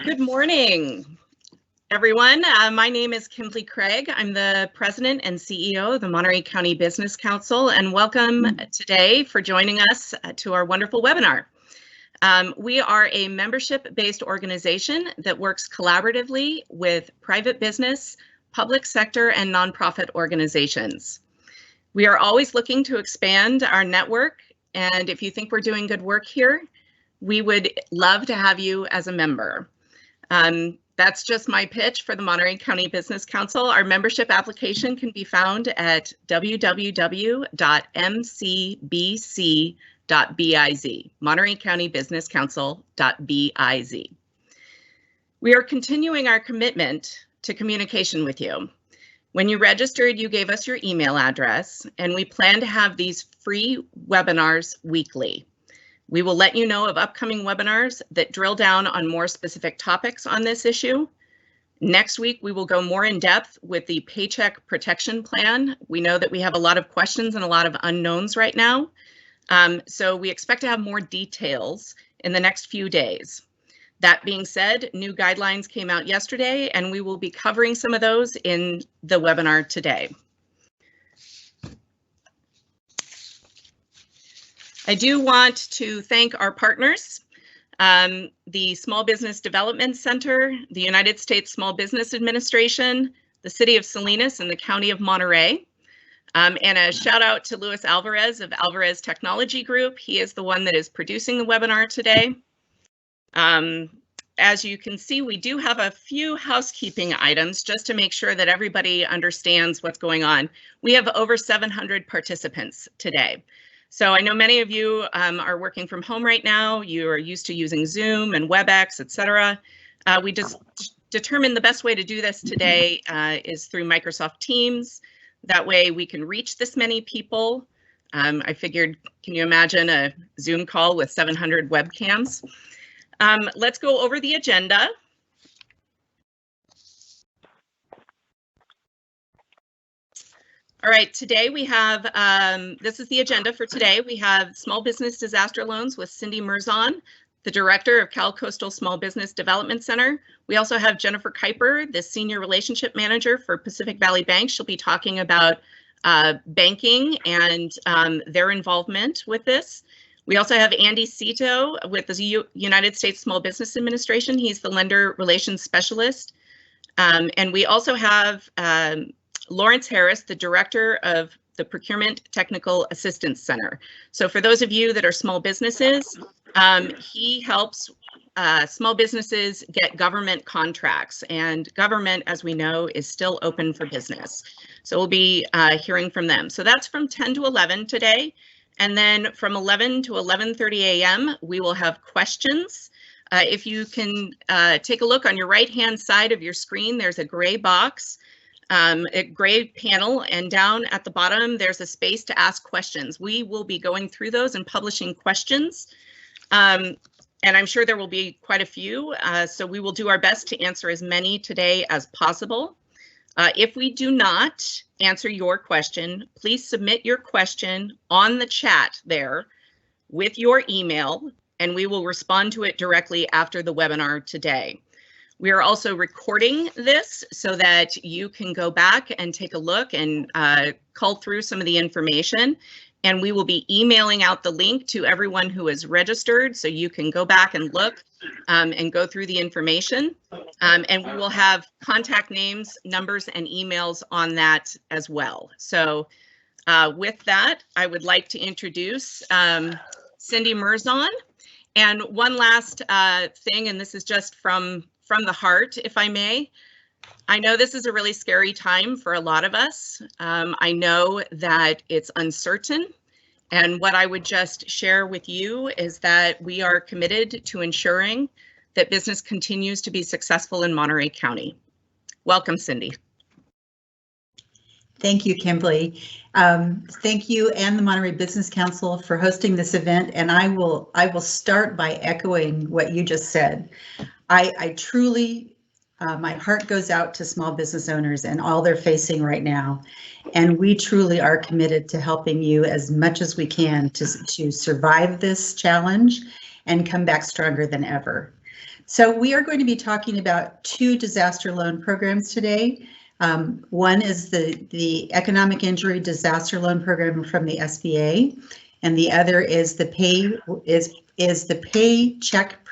Good morning, everyone. My name is Kimberly Craig. I'm the President and CEO of the Monterey County Business Council, and welcome today for joining us to our wonderful webinar. We are a membership-based organization that works collaboratively with private business, public sector, and nonprofit organizations. We are always looking to expand our network, and if you think we're doing good work here, we would love to have you as a member. That's just my pitch for the Monterey County Business Council. Our membership application can be found at www.mcbc.biz, Monterey County Business Council.biz. We are continuing our commitment to communication with you. When you registered, you gave us your email address, and we plan to have these free webinars weekly. We will let you know of upcoming webinars that drill down on more specific topics on this issue. Next week, we will go more in depth with the Paycheck Protection Plan. We know that we have a lot of questions and a lot of unknowns right now. So we expect to have more details in the next few days. That being said, new guidelines came out yesterday, and we will be covering some of those in the webinar today. I do want to thank our partners, the Small Business Development Center, the United States Small Business Administration, the City of Salinas, and the County of Monterey. And a shout out to Luis Alvarez of Alvarez Technology Group. He is the one that is producing the webinar today. As you can see, we do have a few housekeeping items just to make sure that everybody understands what's going on. We have over 700 participants today. So I know many of you are working from home right now. You are used to using Zoom and WebEx, etc. We just determined the best way to do this today is through Microsoft Teams. That way we can reach this many people. I figured, can you imagine a Zoom call with 700 webcams? Let's go over the agenda. All right, today we have, this is the agenda for today. We have Small Business Disaster Loans with Cindy Merzon, the Director of Cal Coastal Small Business Development Center. We also have Jennifer Kuiper, the Senior Relationship Manager for Pacific Valley Bank. She'll be talking about banking and their involvement with this. We also have Andy Cito with the United States Small Business Administration. He's the Lender Relations Specialist. And we also have Lawrence Harris, the Director of the Procurement Technical Assistance Center. So for those of you that are small businesses, he helps small businesses get government contracts, and government, as we know, is still open for business. So we'll be hearing from them. So that's from 10 to 11 today. And then from 11 to 11:30 a.m., we will have questions. If you can take a look on your right-hand side of your screen, there's a gray box. A gray panel, and down at the bottom there's a space to ask questions. We will be going through those and publishing questions, and I'm sure there will be quite a few, so we will do our best to answer as many today as possible. If we do not answer your question, please submit your question on the chat there with your email, and we will respond to it directly after the webinar today. We are also recording this so that you can go back and take a look and cull through some of the information. And we will be emailing out the link to everyone who is registered, so you can go back and look and go through the information. And we will have contact names, numbers, and emails on that as well. So with that, I would like to introduce Cindy Merzon. And one last thing, and this is just from the heart, if I may. I know this is a really scary time for a lot of us. I know that it's uncertain. And what I would just share with you is that we are committed to ensuring that business continues to be successful in Monterey County. Welcome, Cindy. Thank you, Kimberly. Thank you and the Monterey Business Council for hosting this event. And I will start by echoing what you just said. I truly, my heart goes out to small business owners and all they're facing right now. And we truly are committed to helping you as much as we can to survive this challenge and come back stronger than ever. So we are going to be talking about two disaster loan programs today. One is the Economic Injury Disaster Loan Program from the SBA, and the other is the Paycheck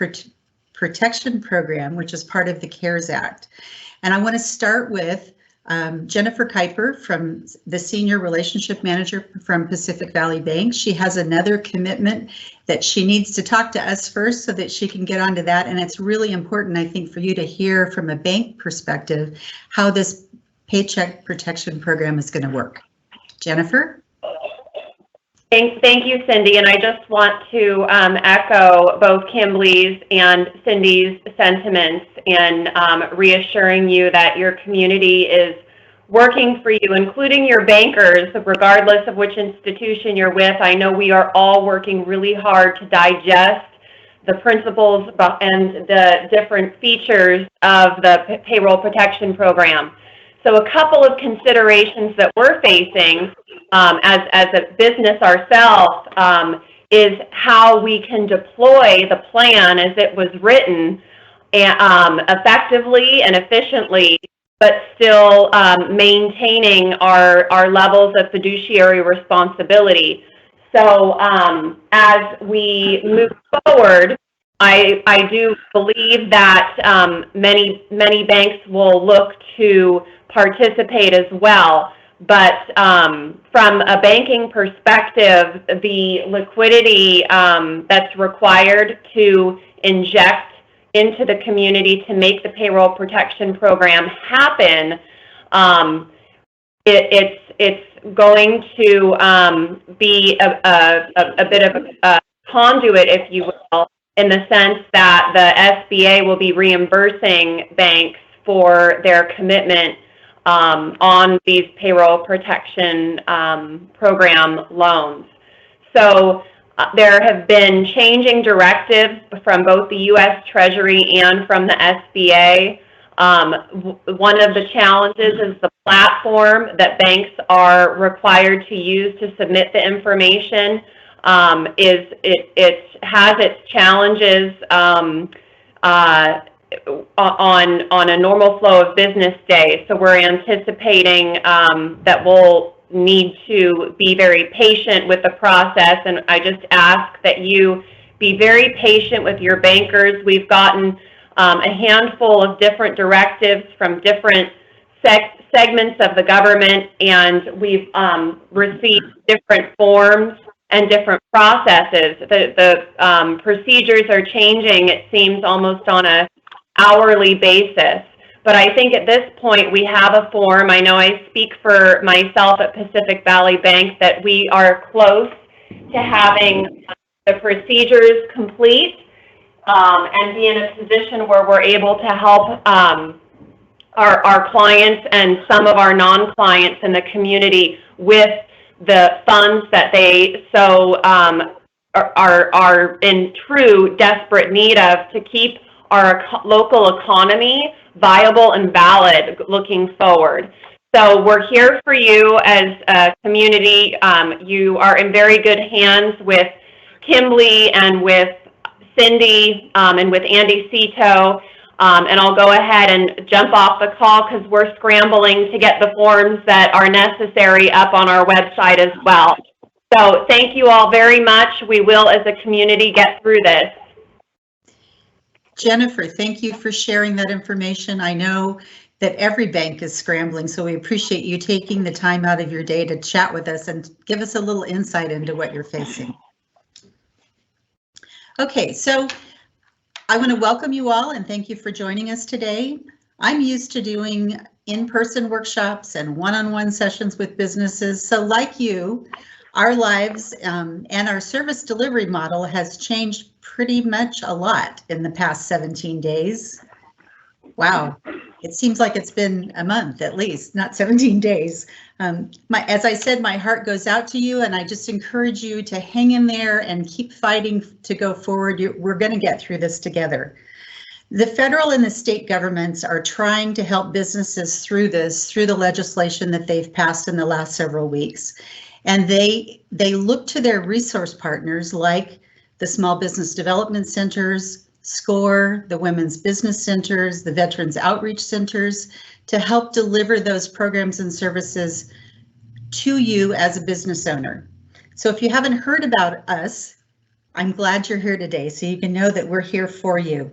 Protection Program, which is part of the CARES Act. And I want to start with Jennifer Kuiper, from the Senior Relationship Manager from Pacific Valley Bank. She has another commitment that she needs to talk to us first so that she can get onto that. And it's really important, I think, for you to hear from a bank perspective how this Paycheck Protection Program is going to work. Jennifer? Thank you, Cindy. And I just want to echo both Kimberly's and Cindy's sentiments in reassuring you that your community is working for you, including your bankers, regardless of which institution you're with. I know we are all working really hard to digest the principles and the different features of the payroll protection program. So a couple of considerations that we're facing as a business ourselves is how we can deploy the plan as it was written effectively and efficiently, but still maintaining our levels of fiduciary responsibility. So as we move forward, I do believe that many banks will look to participate as well. But from a banking perspective, the liquidity that's required to inject into the community to make the payroll protection program happen, it's going to be a bit of a conduit, if you will, in the sense that the SBA will be reimbursing banks for their commitment on these payroll protection program loans. So there have been changing directives from both the U.S. Treasury and from the SBA. One of the challenges is the platform that banks are required to use to submit the information. It has its challenges on a normal flow of business days. So we're anticipating that we'll need to be very patient with the process, and I just ask that you be very patient with your bankers. We've gotten a handful of different directives from different segments of the government, and we've received different forms and different processes. The procedures are changing, it seems, almost on a hourly basis. But I think at this point we have a form. I know I speak for myself at Pacific Valley Bank that we are close to having the procedures complete and be in a position where we're able to help our clients and some of our non-clients in the community with the funds that they so are in true desperate need of to keep our local economy viable and valid looking forward. So we're here for you as a community. You are in very good hands with Kimberly and with Cindy and with Andy Cito. And I'll go ahead and jump off the call because we're scrambling to get the forms that are necessary up on our website as well. So thank you all very much. We will, as a community, get through this. Jennifer, thank you for sharing that information. I know that every bank is scrambling, so we appreciate you taking the time out of your day to chat with us and give us a little insight into what you're facing. Okay, so I want to welcome you all and thank you for joining us today. I'm used to doing in-person workshops and one-on-one sessions with businesses, so like you, our lives and our service delivery model has changed pretty much a lot in the past 17 days. Wow, it seems like it's been a month at least, not 17 days. As I said, my heart goes out to you, and I just encourage you to hang in there and keep fighting to go forward. We're going to get through this together. The federal and the state governments are trying to help businesses through this, through the legislation that they've passed in the last several weeks. And they look to their resource partners like the small business development centers, SCORE, the Women's Business Centers, the Veterans Outreach Centers, to help deliver those programs and services to you as a business owner. So if you haven't heard about us, I'm glad you're here today so you can know that we're here for you.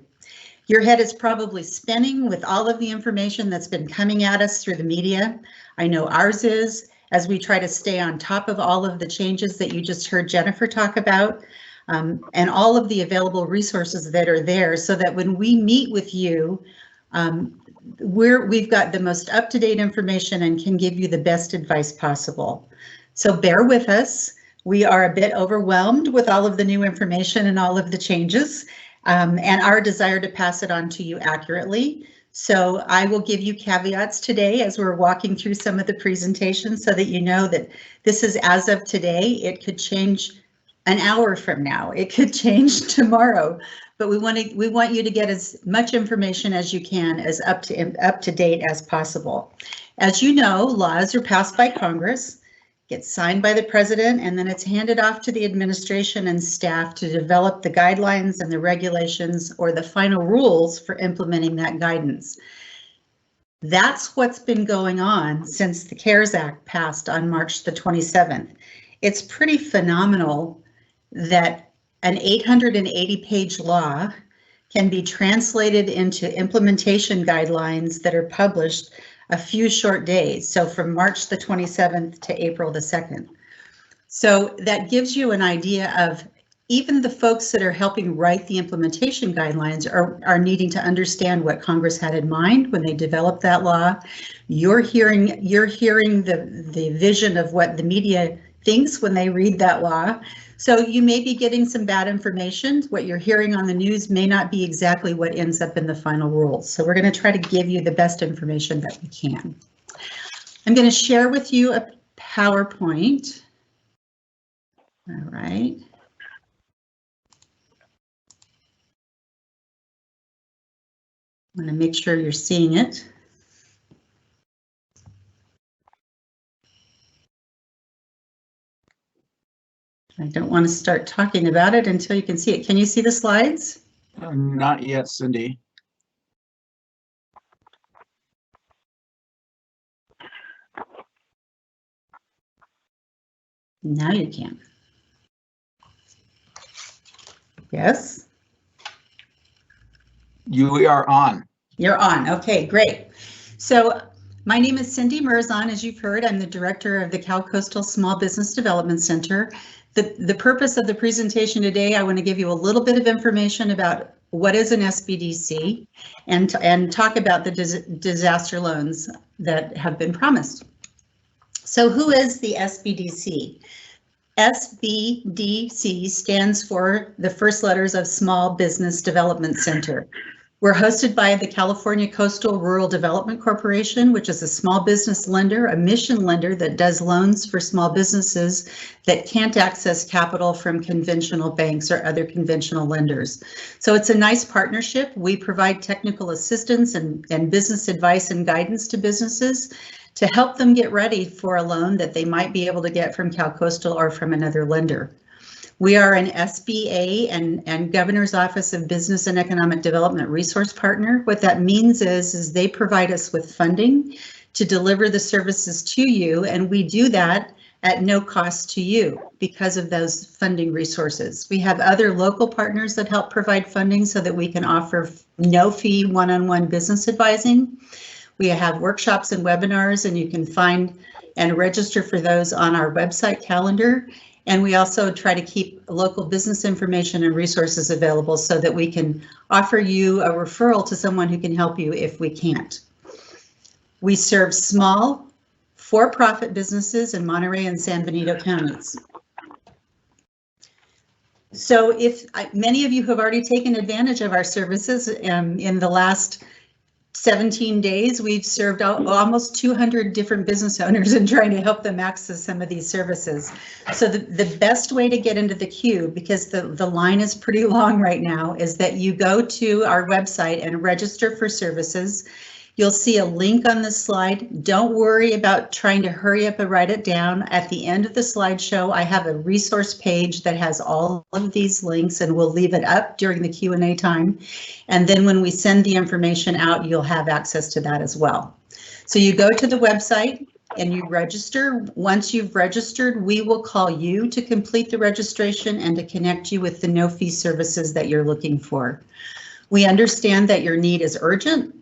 Your head is probably spinning with all of the information that's been coming at us through the media. I know ours is, as we try to stay on top of all of the changes that you just heard Jennifer talk about, and all of the available resources that are there, so that when we meet with you, we've got the most up-to-date information and can give you the best advice possible. So bear with us. We are a bit overwhelmed with all of the new information and all of the changes, and our desire to pass it on to you accurately. So I will give you caveats today as we're walking through some of the presentations so that you know that this is as of today. It could change an hour from now. It could change tomorrow, but we want you to get as much information as you can, as up to date as possible. As you know, laws are passed by Congress, get signed by the president, and then it's handed off to the administration and staff to develop the guidelines and the regulations or the final rules for implementing that guidance. That's what's been going on since the CARES Act passed on March the 27th. It's pretty phenomenal that an 880-page law can be translated into implementation guidelines that are published a few short days. So from March the 27th to April the 2nd. So that gives you an idea of even the folks that are helping write the implementation guidelines are needing to understand what Congress had in mind when they developed that law. You're hearing the vision of what the media thinks when they read that law. So you may be getting some bad information. What you're hearing on the news may not be exactly what ends up in the final rules. So we're going to try to give you the best information that we can. I'm going to share with you a PowerPoint. All right. I'm going to make sure you're seeing it. I don't want to start talking about it until you can see it. Can you see the slides? Not yet, Cindy. Now you can. Yes? You are on. You're on. Okay, great. So my name is Cindy Murzon. As you've heard, I'm the director of the Cal Coastal Small Business Development Center. The purpose of the presentation today, I want to give you a little bit of information about what is an SBDC and talk about the disaster loans that have been promised. So who is the SBDC? SBDC stands for the first letters of Small Business Development Center. We're hosted by the California Coastal Rural Development Corporation, which is a small business lender, a mission lender that does loans for small businesses that can't access capital from conventional banks or other conventional lenders. So it's a nice partnership. We provide technical assistance and business advice and guidance to businesses to help them get ready for a loan that they might be able to get from Cal Coastal or from another lender. We are an SBA and Governor's Office of Business and Economic Development resource partner. What that means is they provide us with funding to deliver the services to you, and we do that at no cost to you because of those funding resources. We have other local partners that help provide funding so that we can offer no-fee one-on-one business advising. We have workshops and webinars, and you can find and register for those on our website calendar. And we also try to keep local business information and resources available so that we can offer you a referral to someone who can help you if we can't. We serve small, for-profit businesses in Monterey and San Benito counties. So many of you have already taken advantage of our services in the last 17 days, we've served almost 200 different business owners and trying to help them access some of these services. So the best way to get into the queue, because the line is pretty long right now, is that you go to our website and register for services. You'll see a link on this slide. Don't worry about trying to hurry up and write it down. At the end of the slideshow, I have a resource page that has all of these links, and we'll leave it up during the Q&A time. And then when we send the information out, you'll have access to that as well. So you go to the website and you register. Once you've registered, we will call you to complete the registration and to connect you with the no-fee services that you're looking for. We understand that your need is urgent,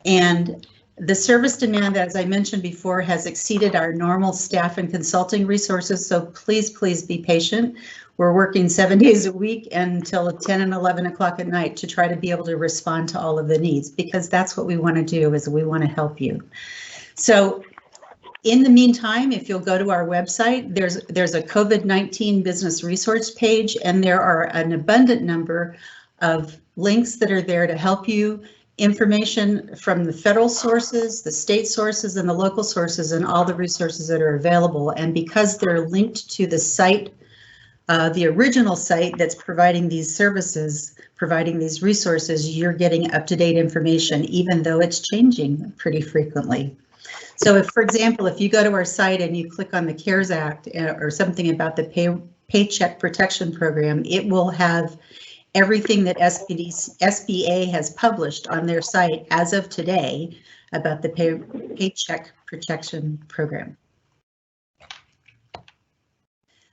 and the service demand, as I mentioned before, has exceeded our normal staff and consulting resources, so please, please be patient. We're working 7 days a week until 10 and 11 o'clock at night to try to be able to respond to all of the needs, because that's what we want to do, is we want to help you. So in the meantime, if you'll go to our website, there's a COVID-19 business resource page, and there are an abundant number of links that are there to help you. Information from the federal sources, the state sources, and the local sources, and all the resources that are available. And because they're linked to the site, the original site that's providing these services, providing these resources, you're getting up-to-date information, even though it's changing pretty frequently. So if, for example, if you go to our site and you click on the CARES Act or something about the Paycheck Protection Program, it will have everything that SBA has published on their site as of today about the Paycheck Protection Program.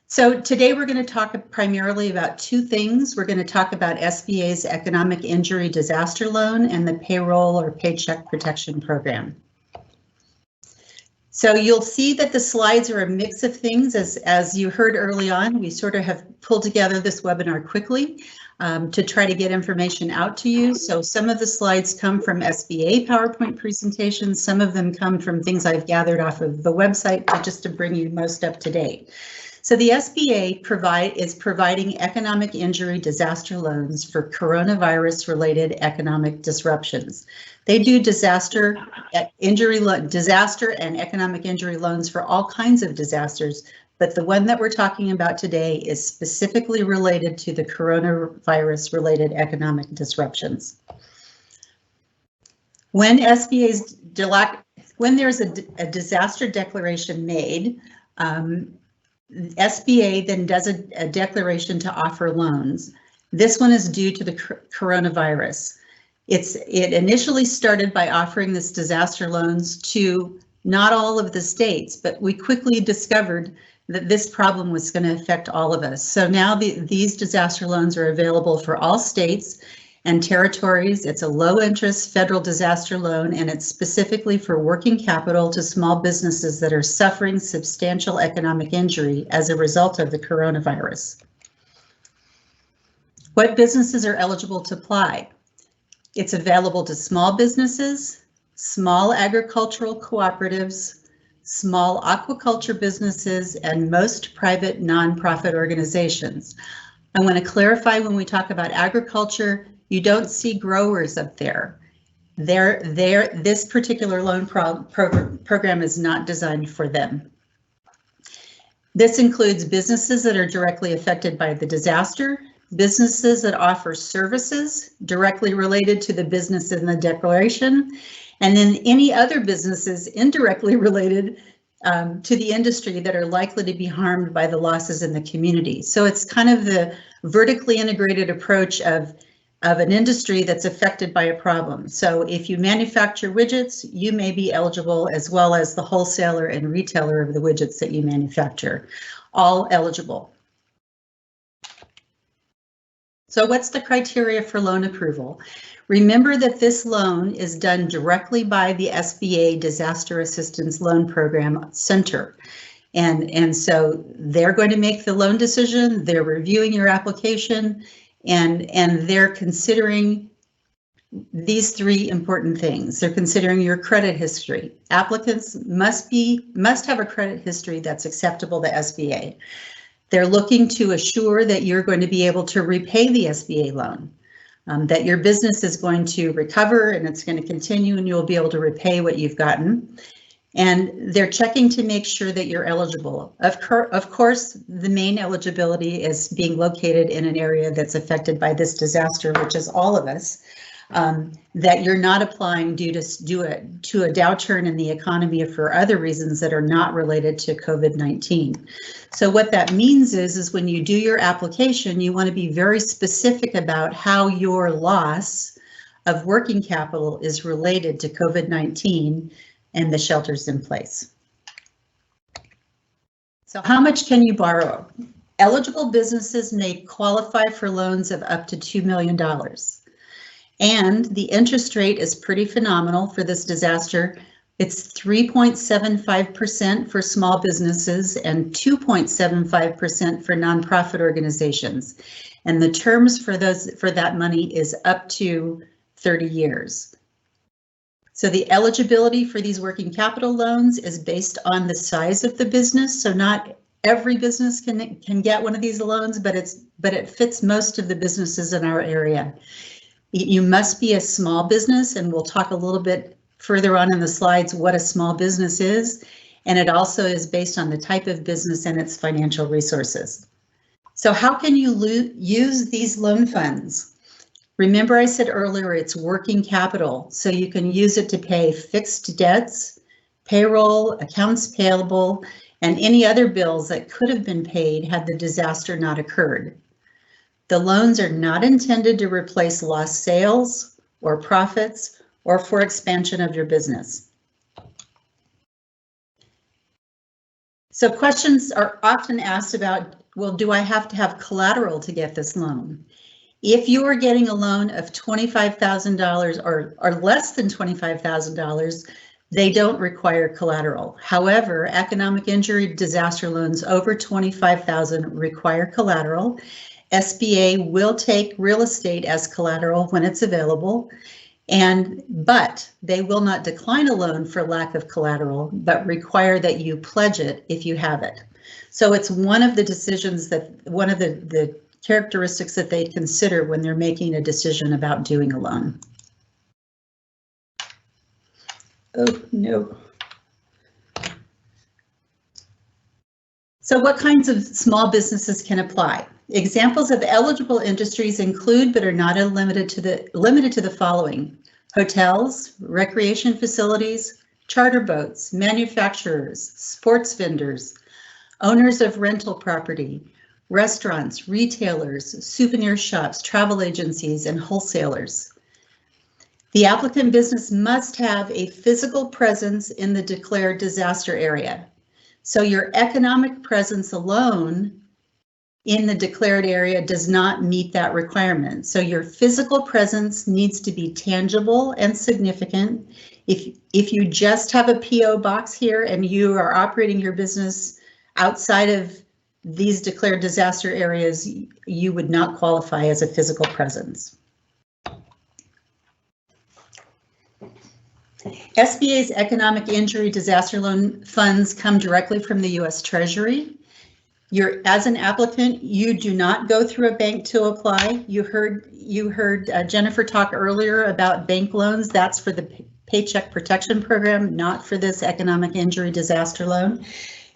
So today we're going to talk primarily about two things. We're going to talk about SBA's Economic Injury Disaster Loan and the Payroll or Paycheck Protection Program. So you'll see that the slides are a mix of things. As you heard early on, we sort of have pulled together this webinar quickly to try to get information out to you. So some of the slides come from SBA PowerPoint presentations. Some of them come from things I've gathered off of the website just to bring you most up to date. So the SBA is providing economic injury disaster loans for coronavirus-related economic disruptions. They do disaster and economic injury loans for all kinds of disasters, but the one that we're talking about today is specifically related to the coronavirus-related economic disruptions. When there's a disaster declaration made, SBA then does a declaration to offer loans. This one is due to the coronavirus. It initially started by offering this disaster loans to not all of the states, but we quickly discovered that this problem was going to affect all of us. So now these disaster loans are available for all states and territories. It's a low interest federal disaster loan, and it's specifically for working capital to small businesses that are suffering substantial economic injury as a result of the coronavirus. What businesses are eligible to apply? It's available to small businesses, small agricultural cooperatives, small aquaculture businesses, and most private nonprofit organizations. I want to clarify, when we talk about agriculture, you don't see growers up there. This particular loan program is not designed for them. This includes businesses that are directly affected by the disaster, businesses that offer services directly related to the business in the declaration, and then any other businesses indirectly related to the industry that are likely to be harmed by the losses in the community. So it's kind of the vertically integrated approach of an industry that's affected by a problem. So if you manufacture widgets, you may be eligible, as well as the wholesaler and retailer of the widgets that you manufacture, all eligible. So what's the criteria for loan approval? Remember that this loan is done directly by the SBA Disaster Assistance Loan Program Center. And so they're going to make the loan decision, they're reviewing your application, and they're considering these three important things. They're considering your credit history. Applicants must have a credit history that's acceptable to SBA. They're looking to assure that you're going to be able to repay the SBA loan, that your business is going to recover and it's going to continue and you'll be able to repay what you've gotten. And they're checking to make sure that you're eligible. Of course, the main eligibility is being located in an area that's affected by this disaster, which is all of us. that you're not applying due to a downturn in the economy or for other reasons that are not related to COVID-19. So what that means is when you do your application, you want to be very specific about how your loss of working capital is related to COVID-19 and the shelters in place. So how much can you borrow? Eligible businesses may qualify for loans of up to $2 million. And the interest rate is pretty phenomenal for this disaster. It's 3.75% for small businesses and 2.75% for nonprofit organizations. And the terms for that money is up to 30 years. So the eligibility for these working capital loans is based on the size of the business. So not every business can get one of these loans, but it fits most of the businesses in our area. You must be a small business, and we'll talk a little bit further on in the slides what a small business is. And it also is based on the type of business and its financial resources. So how can you use these loan funds? Remember I said earlier it's working capital, so you can use it to pay fixed debts, payroll, accounts payable, and any other bills that could have been paid had the disaster not occurred. The loans are not intended to replace lost sales or profits or for expansion of your business. So questions are often asked about, well, do I have to have collateral to get this loan? If you are getting a loan of $25,000 or less than $25,000, they don't require collateral. However, economic injury disaster loans over $25,000 require collateral. SBA will take real estate as collateral when it's available, but they will not decline a loan for lack of collateral, but require that you pledge it if you have it. So it's one of the decisions one of the characteristics that they consider when they're making a decision about doing a loan. Oh, no. So what kinds of small businesses can apply? Examples of eligible industries include, but are not limited to the following: hotels, recreation facilities, charter boats, manufacturers, sports vendors, owners of rental property, restaurants, retailers, souvenir shops, travel agencies, and wholesalers. The applicant business must have a physical presence in the declared disaster area. So your economic presence alone in the declared area does not meet that requirement. So your physical presence needs to be tangible and significant. If you just have a PO box here and you are operating your business outside of these declared disaster areas, you would not qualify as a physical presence. SBA's economic injury disaster loan funds come directly from the U.S. Treasury. As an applicant, you do not go through a bank to apply. You heard Jennifer talk earlier about bank loans. That's for the Paycheck Protection Program, not for this economic injury disaster loan.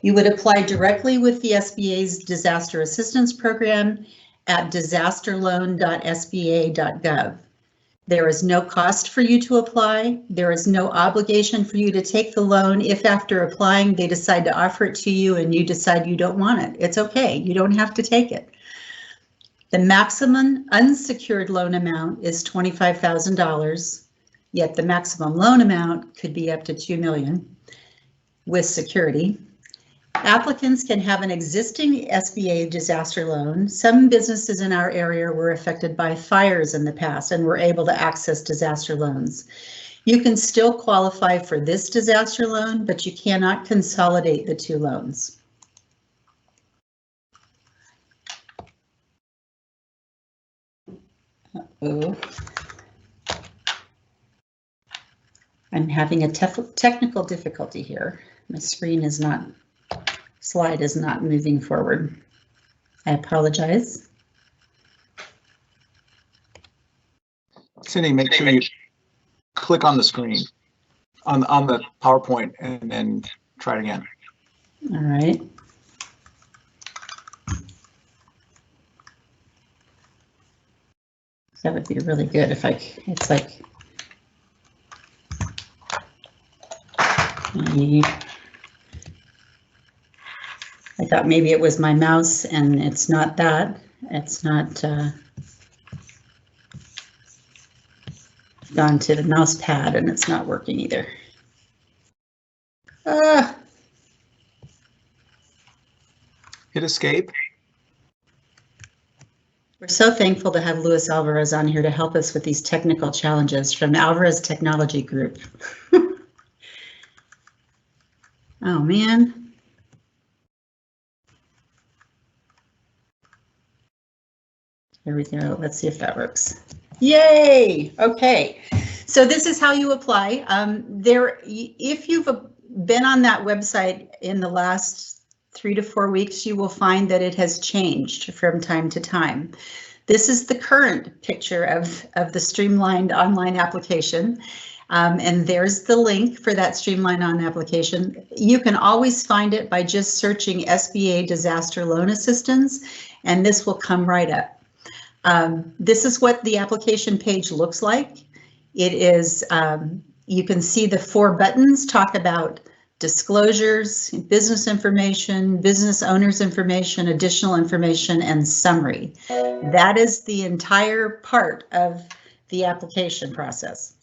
You would apply directly with the SBA's Disaster Assistance Program at disasterloan.sba.gov. There is no cost for you to apply. There is no obligation for you to take the loan if after applying they decide to offer it to you and you decide you don't want it. It's okay, you don't have to take it. The maximum unsecured loan amount is $25,000, yet the maximum loan amount could be up to $2 million with security. Applicants can have an existing SBA disaster loan. Some businesses in our area were affected by fires in the past and were able to access disaster loans. You can still qualify for this disaster loan, but you cannot consolidate the two loans. Uh-oh. I'm having a technical difficulty here. My slide is not moving forward. I apologize. Cindy, make sure you click on the screen on the PowerPoint and then try it again. All right. That would be really good if it's like. I thought maybe it was my mouse and it's not that. It's not gone to the mouse pad and it's not working either. Hit escape. We're so thankful to have Luis Alvarez on here to help us with these technical challenges from Alvarez Technology Group. Oh man. There we go. Let's see if that works. Yay! Okay. So this is how you apply. If you've been on that website in the last 3 to 4 weeks, you will find that it has changed from time to time. This is the current picture of the streamlined online application. And there's the link for that streamlined on application. You can always find it by just searching SBA Disaster Loan Assistance, and this will come right up. This is what the application page looks like. It is, you can see the 4 buttons talk about disclosures, business information, business owner's information, additional information, and summary. That is the entire part of the application process.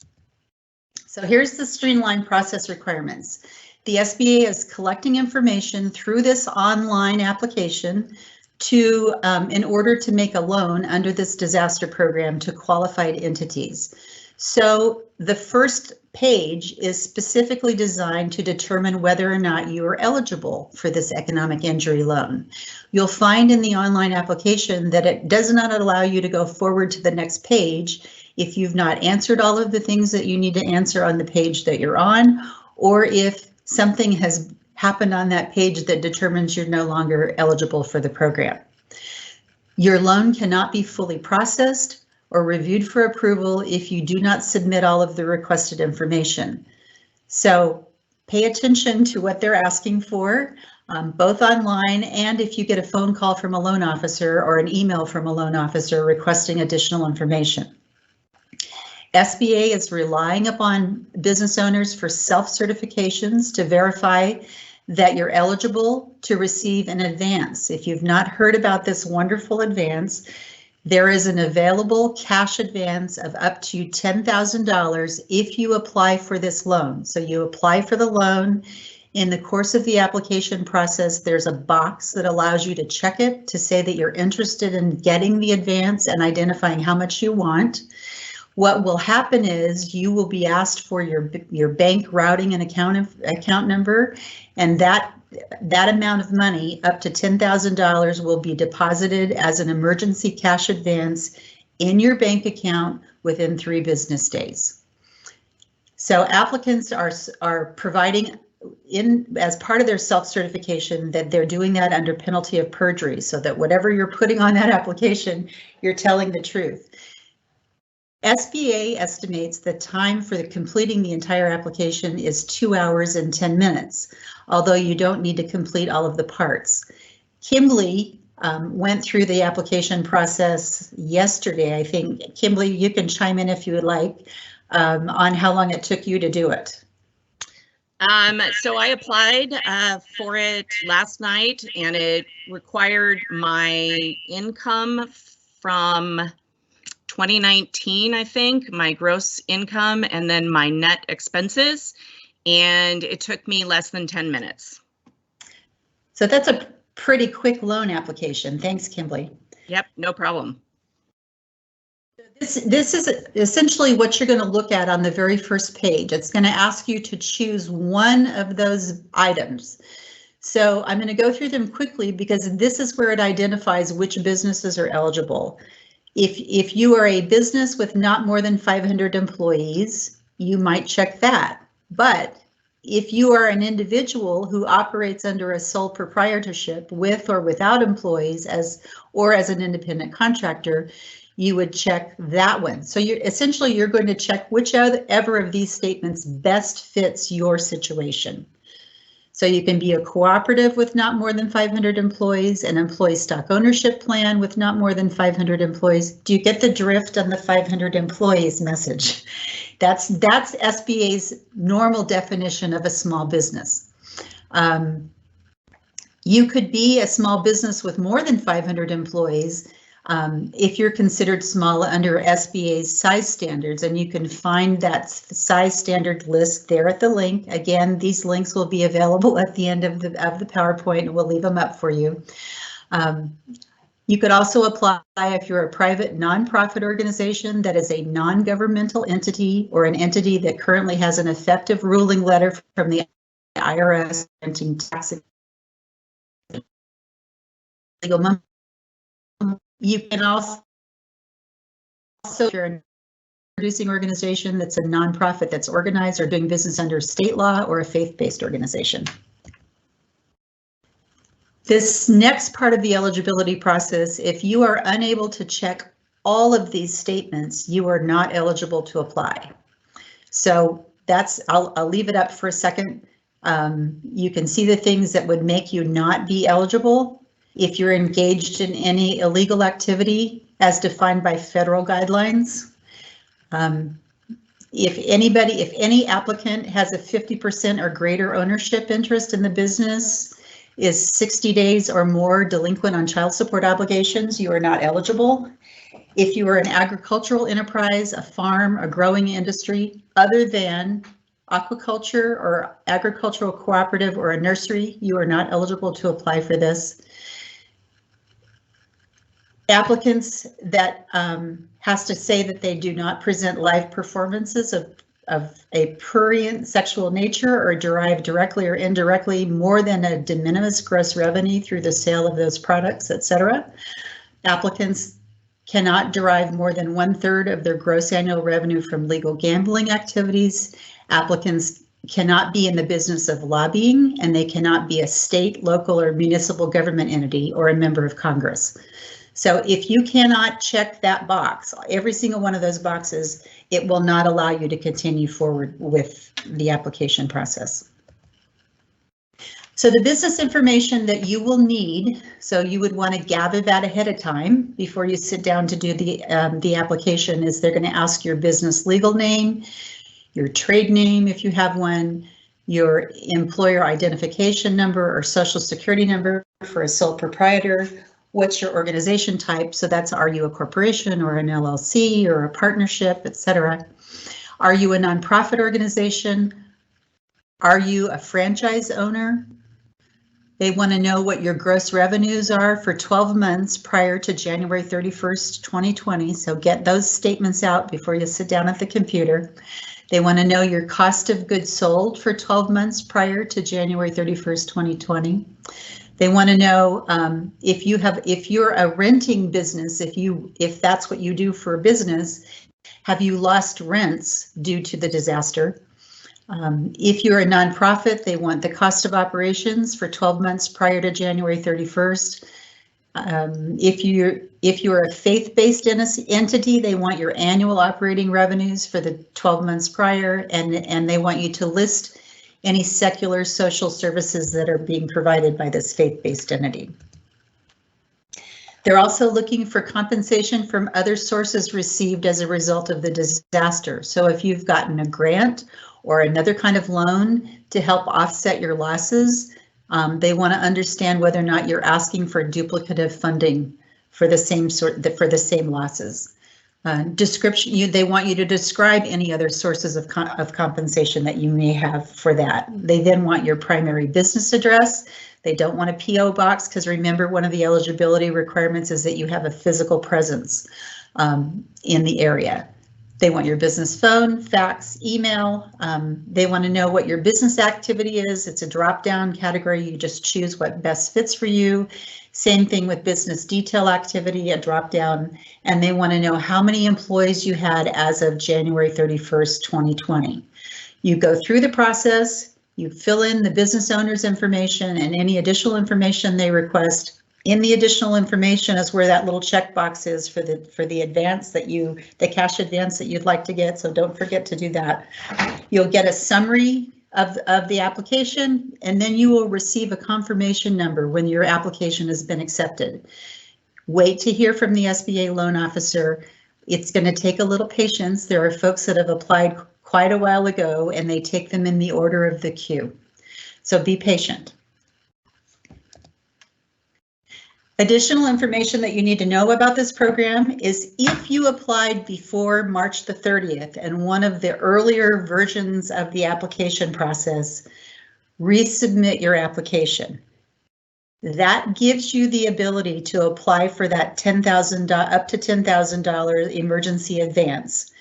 So here's the streamlined process requirements. The SBA is collecting information through this online application to, in order to make a loan under this disaster program to qualified entities. So the first page is specifically designed to determine whether or not you are eligible for this economic injury loan. You'll find in the online application that it does not allow you to go forward to the next page if you've not answered all of the things that you need to answer on the page that you're on, or if something has happened on that page that determines you're no longer eligible for the program. Your loan cannot be fully processed or reviewed for approval if you do not submit all of the requested information. So pay attention to what they're asking for, both online and if you get a phone call from a loan officer or an email from a loan officer requesting additional information. SBA is relying upon business owners for self-certifications to verify that you're eligible to receive an advance. If you've not heard about this wonderful advance, there is an available cash advance of up to $10,000 if you apply for this loan. So you apply for the loan. In the course of the application process, there's a box that allows you to check it to say that you're interested in getting the advance and identifying how much you want. What will happen is you will be asked for your bank routing and account number, and that amount of money, up to $10,000, will be deposited as an emergency cash advance in your bank account within 3 business days. So applicants are providing as part of their self-certification that they're doing that under penalty of perjury, so that whatever you're putting on that application, you're telling the truth. SBA estimates the time for completing the entire application is 2 hours and 10 minutes, although you don't need to complete all of the parts. Kimberly went through the application process yesterday, I think. Kimberly, you can chime in if you would like on how long it took you to do it. So I applied for it last night, and it required my income from 2019, I think, my gross income, and then my net expenses, and it took me less than 10 minutes. So that's a pretty quick loan application. Thanks, Kimberly. Yep, no problem. This is essentially what you're going to look at on the very first page. It's going to ask you to choose one of those items. So I'm going to go through them quickly because this is where it identifies which businesses are eligible. If you are a business with not more than 500 employees, you might check that. But if you are an individual who operates under a sole proprietorship with or without employees or as an independent contractor, you would check that one. So you're going to check whichever of these statements best fits your situation. So you can be a cooperative with not more than 500 employees, an employee stock ownership plan with not more than 500 employees. Do you get the drift on the 500 employees message? That's SBA's normal definition of a small business. You could be a small business with more than 500 employees if you're considered small under SBA's size standards, and you can find that size standard list there at the link. Again, these links will be available at the end of the PowerPoint, and we'll leave them up for you. You could also apply if you're a private nonprofit organization that is a non-governmental entity or an entity that currently has an effective ruling letter from the IRS granting tax. You can also, if you're a producing organization that's a nonprofit that's organized or doing business under state law, or a faith-based organization. This next part of the eligibility process, if you are unable to check all of these statements, you are not eligible to apply. So that's, I'll leave it up for a second. You can see the things that would make you not be eligible. If you're engaged in any illegal activity as defined by federal guidelines. If any applicant has a 50% or greater ownership interest in the business, is 60 days or more delinquent on child support obligations, you are not eligible. If you are an agricultural enterprise, a farm, a growing industry, other than aquaculture or agricultural cooperative or a nursery, you are not eligible to apply for this. Applicants that has to say that they do not present live performances of a prurient sexual nature or derive directly or indirectly more than a de minimis gross revenue through the sale of those products, etc. Applicants cannot derive more than 1/3 of their gross annual revenue from legal gambling activities. Applicants cannot be in the business of lobbying, and they cannot be a state, local, or municipal government entity or a member of Congress. So if you cannot check that box, every single one of those boxes, it will not allow you to continue forward with the application process. So the business information that you will need, so you would want to gather that ahead of time before you sit down to do the application, is they're going to ask your business legal name, your trade name if you have one, your employer identification number or social security number for a sole proprietor. What's your organization type? So that's, are you a corporation or an LLC or a partnership, etc. Are you a nonprofit organization? Are you a franchise owner? They want to know what your gross revenues are for 12 months prior to January 31st, 2020. So get those statements out before you sit down at the computer. They want to know your cost of goods sold for 12 months prior to January 31st, 2020. They want to know if you're a renting business, if that's what you do for a business, have you lost rents due to the disaster? If you're a nonprofit, they want the cost of operations for 12 months prior to January 31st. If you're a faith-based entity, they want your annual operating revenues for the 12 months prior, and they want you to list any secular social services that are being provided by this faith-based entity. They're also looking for compensation from other sources received as a result of the disaster. So if you've gotten a grant or another kind of loan to help offset your losses, they want to understand whether or not you're asking for duplicative funding for the same losses. They want you to describe any other sources of compensation that you may have for that. They then want your primary business address. They don't want a PO box, because remember, one of the eligibility requirements is that you have a physical presence in the area. They want your business phone, fax, email. They want to know what your business activity is. It's a drop-down category. You just choose what best fits for you. Same thing with business detail activity, a drop-down. And they want to know how many employees you had as of January 31st, 2020. You go through the process, you fill in the business owner's information and any additional information they request. In the additional information is where that little checkbox is for the advance the cash advance that you'd like to get. So don't forget to do that. You'll get a summary of the application, and then you will receive a confirmation number when your application has been accepted. Wait to hear from the SBA loan officer. It's going to take a little patience. There are folks that have applied quite a while ago, and they take them in the order of the queue. So be patient. Additional information that you need to know about this program is if you applied before March the 30th and one of the earlier versions of the application process, resubmit your application. That gives you the ability to apply for that up to $10,000 emergency advance.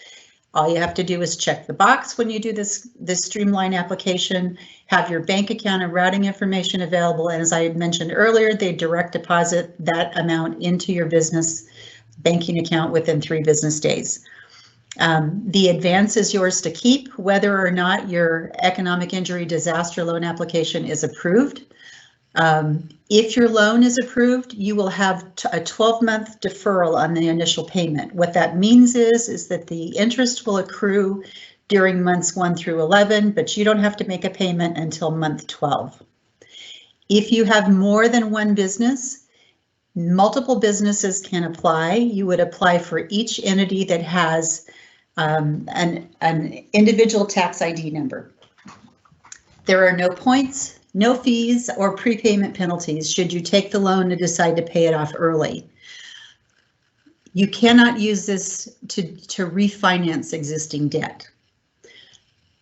All you have to do is check the box when you do this streamlined application, have your bank account and routing information available, and as I had mentioned earlier, they direct deposit that amount into your business banking account within 3 business days. The advance is yours to keep, whether or not your economic injury disaster loan application is approved. If your loan is approved, you will have a 12-month deferral on the initial payment. What that means is that the interest will accrue during months 1 through 11, but you don't have to make a payment until month 12. If you have more than one business, multiple businesses can apply. You would apply for each entity that has an individual tax ID number. There are no points, no fees, or prepayment penalties should you take the loan and decide to pay it off early. You cannot use this to refinance existing debt.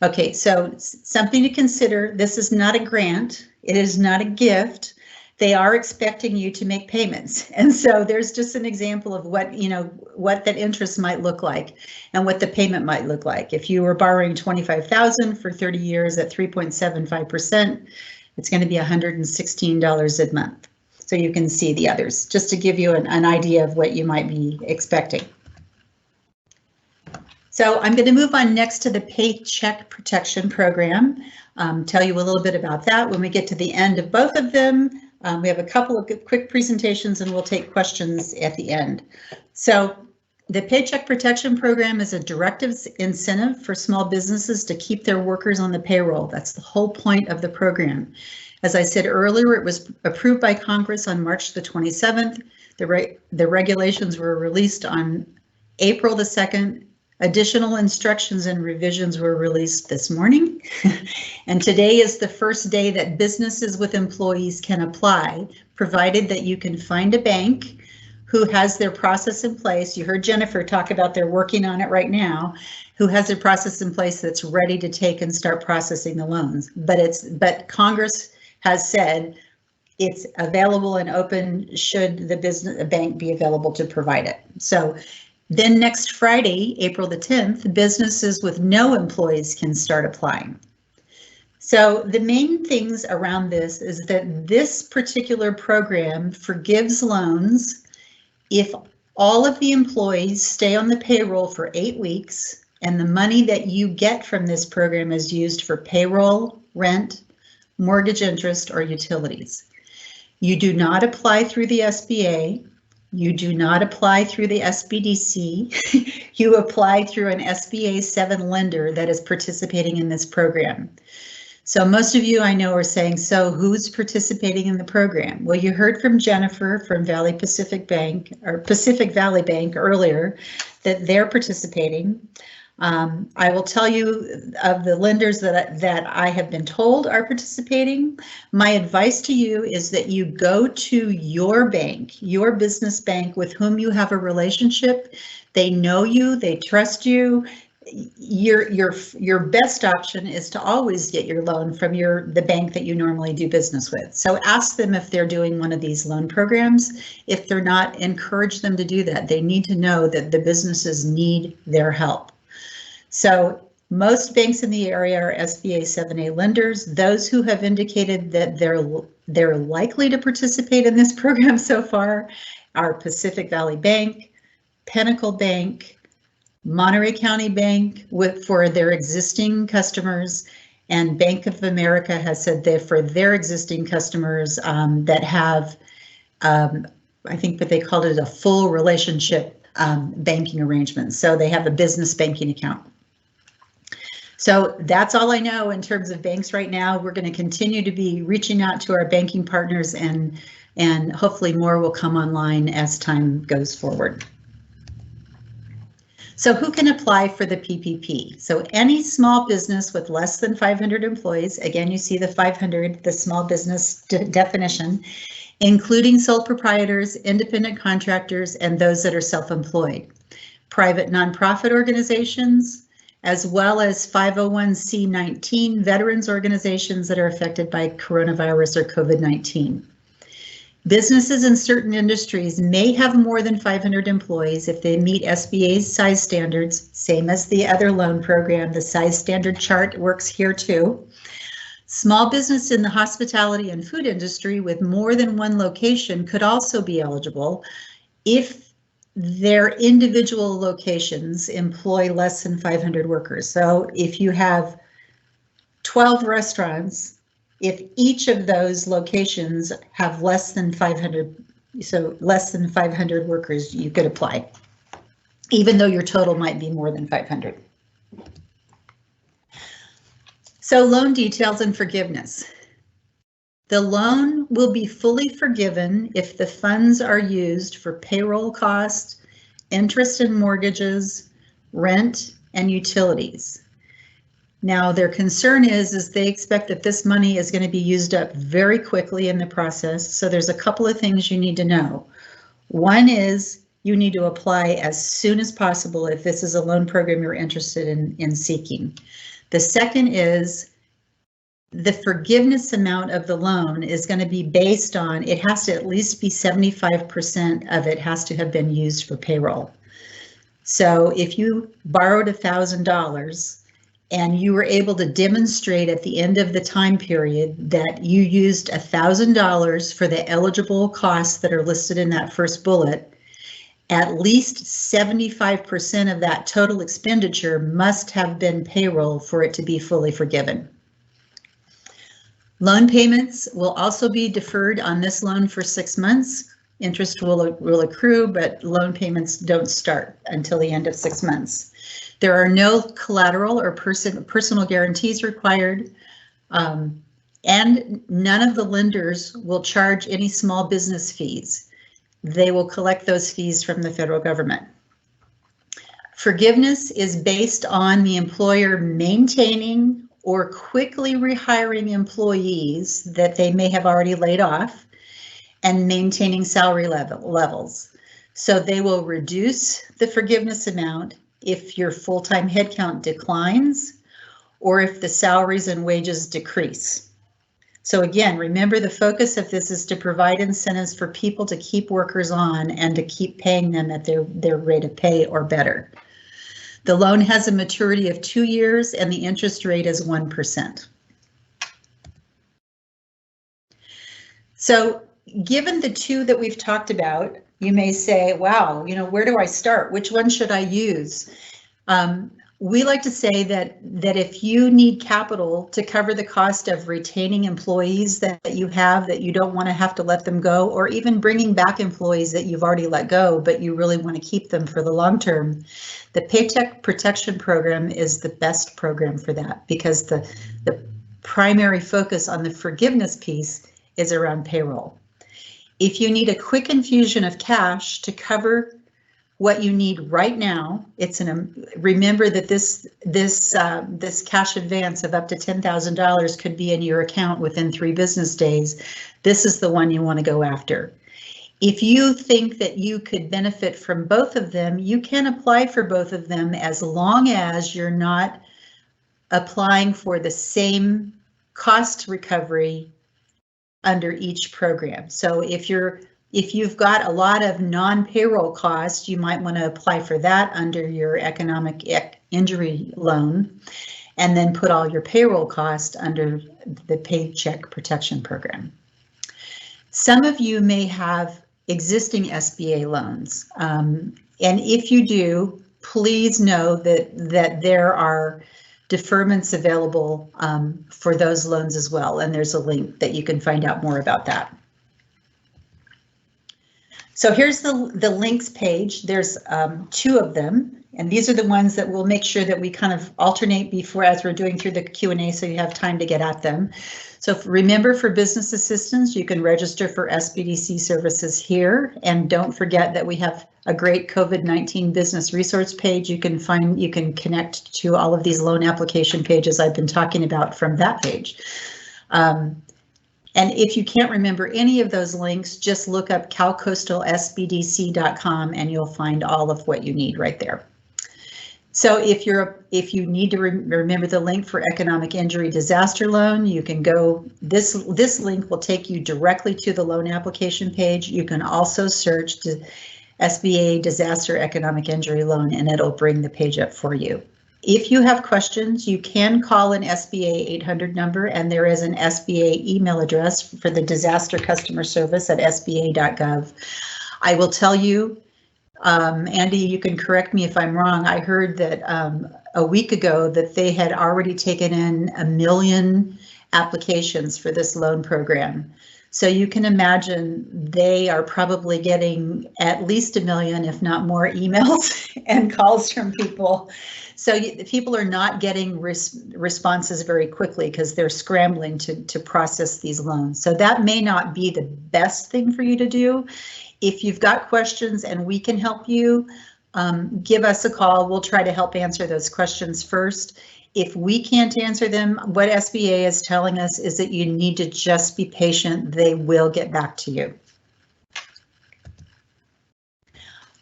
Okay, so something to consider. This is not a grant. It is not a gift. They are expecting you to make payments. And so there's just an example of what, what that interest might look like and what the payment might look like. If you were borrowing $25,000 for 30 years at 3.75%, it's going to be $116 a month. So you can see the others, just to give you an idea of what you might be expecting. So I'm going to move on next to the Paycheck Protection Program, tell you a little bit about that. When we get to the end of both of them, we have a couple of quick presentations and we'll take questions at the end. So the Paycheck Protection Program is a direct incentive for small businesses to keep their workers on the payroll. That's the whole point of the program. As I said earlier, it was approved by Congress on March the 27th. The regulations were released on April the 2nd. Additional instructions and revisions were released this morning. And today is the first day that businesses with employees can apply, provided that you can find a bank who has their process in place. You heard Jennifer talk about they're working on it right now, who has their process in place that's ready to take and start processing the loans. But Congress has said it's available and open should the bank be available to provide it. So then next Friday, April the 10th, businesses with no employees can start applying. So the main things around this is that this particular program forgives loans if all of the employees stay on the payroll for 8 weeks and the money that you get from this program is used for payroll, rent, mortgage interest, or utilities. You do not apply through the SBA. You do not apply through the SBDC. You apply through an SBA 7 lender that is participating in this program. So most of you I know are saying, so who's participating in the program? Well, you heard from Jennifer from Pacific Valley Bank earlier that they're participating. I will tell you of the lenders that I have been told are participating. My advice to you is that you go to your bank, your business bank with whom you have a relationship. They know you, they trust you. Your best option is to always get your loan from the bank that you normally do business with. So ask them if they're doing one of these loan programs. If they're not, encourage them to do that. They need to know that the businesses need their help. So most banks in the area are SBA 7A lenders. Those who have indicated that they're likely to participate in this program so far are Pacific Valley Bank, Pinnacle Bank, Monterey County Bank for their existing customers, and Bank of America has said that for their existing customers that have, I think what they called it a full relationship banking arrangement. So they have a business banking account. So that's all I know in terms of banks right now. We're going to continue to be reaching out to our banking partners, and hopefully more will come online as time goes forward. So who can apply for the PPP? So any small business with less than 500 employees, again, you see the 500, the small business definition, including sole proprietors, independent contractors, and those that are self-employed. Private nonprofit organizations, as well as 501c19 veterans organizations that are affected by coronavirus or COVID-19. Businesses in certain industries may have more than 500 employees if they meet SBA's size standards, same as the other loan program. The size standard chart works here too. Small business in the hospitality and food industry with more than one location could also be eligible if their individual locations employ less than 500 workers. So if you have 12 restaurants, if each of those locations have less than 500, so less than 500 workers, you could apply, even though your total might be more than 500. So loan details and forgiveness. The loan will be fully forgiven if the funds are used for payroll costs, interest and mortgages, rent, and utilities. Now, their concern is they expect that this money is going to be used up very quickly in the process. So there's a couple of things you need to know. One is you need to apply as soon as possible if this is a loan program you're interested in seeking. The second is the forgiveness amount of the loan is going to be based on, it has to at least be 75% of it has to have been used for payroll. So if you borrowed $1,000 and you were able to demonstrate at the end of the time period that you used $1,000 for the eligible costs that are listed in that first bullet, at least 75% of that total expenditure must have been payroll for it to be fully forgiven. Loan payments will also be deferred on this loan for 6 months. Interest will accrue, but loan payments don't start until the end of 6 months. There are no collateral or personal guarantees required, and none of the lenders will charge any small business fees. They will collect those fees from the federal government. Forgiveness is based on the employer maintaining or quickly rehiring employees that they may have already laid off and maintaining salary levels. So they will reduce the forgiveness amount if your full-time headcount declines or if the salaries and wages decrease. So again, remember the focus of this is to provide incentives for people to keep workers on and to keep paying them at their rate of pay or better. The loan has a maturity of 2 years and the interest rate is 1%. So given the two that we've talked about, you may say, wow, you know, where do I start? Which one should I use? We like to say that if you need capital to cover the cost of retaining employees that you have, that you don't want to have to let them go, or even bringing back employees that you've already let go, but you really want to keep them for the long term, the Paycheck Protection Program is the best program for that, because the primary focus on the forgiveness piece is around payroll. If you need a quick infusion of cash to cover what you need right now, remember that this cash advance of up to $10,000 could be in your account within 3 business days. This is the one you want to go after. If you think that you could benefit from both of them, you can apply for both of them as long as you're not applying for the same cost recovery under each program. So if you've got a lot of non-payroll costs, you might want to apply for that under your economic injury loan, and then put all your payroll costs under the Paycheck Protection Program. Some of you may have existing SBA loans, and if you do, please know that there are deferments available for those loans as well, and there's a link that you can find out more about that. So here's the links page. There's 2 of them. And these are the ones that we'll make sure that we kind of alternate before as we're doing through the Q&A so you have time to get at them. So remember, for business assistance, you can register for SBDC services here. And don't forget that we have a great COVID-19 business resource page. You can connect to all of these loan application pages I've been talking about from that page. And if you can't remember any of those links, just look up calcoastalsbdc.com and you'll find all of what you need right there. So if you need to remember the link for economic injury disaster loan, you can go, this link will take you directly to the loan application page. You can also search the SBA disaster economic injury loan and it'll bring the page up for you. If you have questions, you can call an SBA 800 number, and there is an SBA email address for the disaster customer service at sba.gov. I will tell you, Andy, you can correct me if I'm wrong. I heard that a week ago that they had already taken in 1 million applications for this loan program. So you can imagine they are probably getting at least 1 million, if not more, emails and calls from people. So people are not getting responses very quickly because they're scrambling to process these loans. So that may not be the best thing for you to do. If you've got questions and we can help you, give us a call. We'll try to help answer those questions first. If we can't answer them, what SBA is telling us is that you need to just be patient. They will get back to you.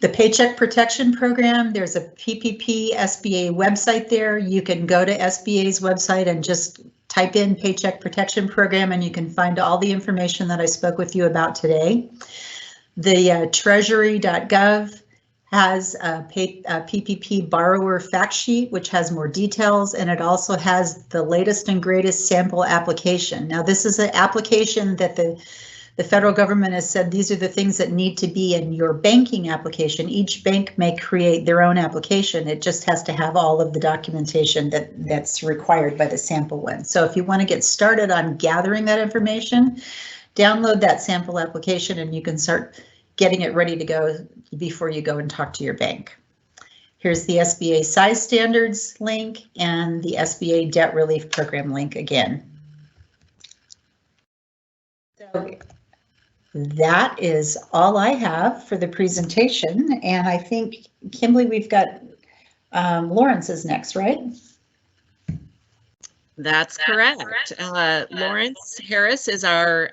The Paycheck Protection Program, there's a PPP SBA website there. You can go to SBA's website and just type in Paycheck Protection Program and you can find all the information that I spoke with you about today. The treasury.gov has a PPP borrower fact sheet, which has more details, and it also has the latest and greatest sample application. Now, this is an application that the federal government has said these are the things that need to be in your banking application. Each bank may create their own application. It just has to have all of the documentation that's required by the sample one. So if you want to get started on gathering that information, download that sample application and you can start getting it ready to go before you go and talk to your bank. Here's the SBA size standards link and the SBA debt relief program link again. So that is all I have for the presentation, and I think, Kimberly, we've got Lawrence is next, right? That's correct. Lawrence Harris is our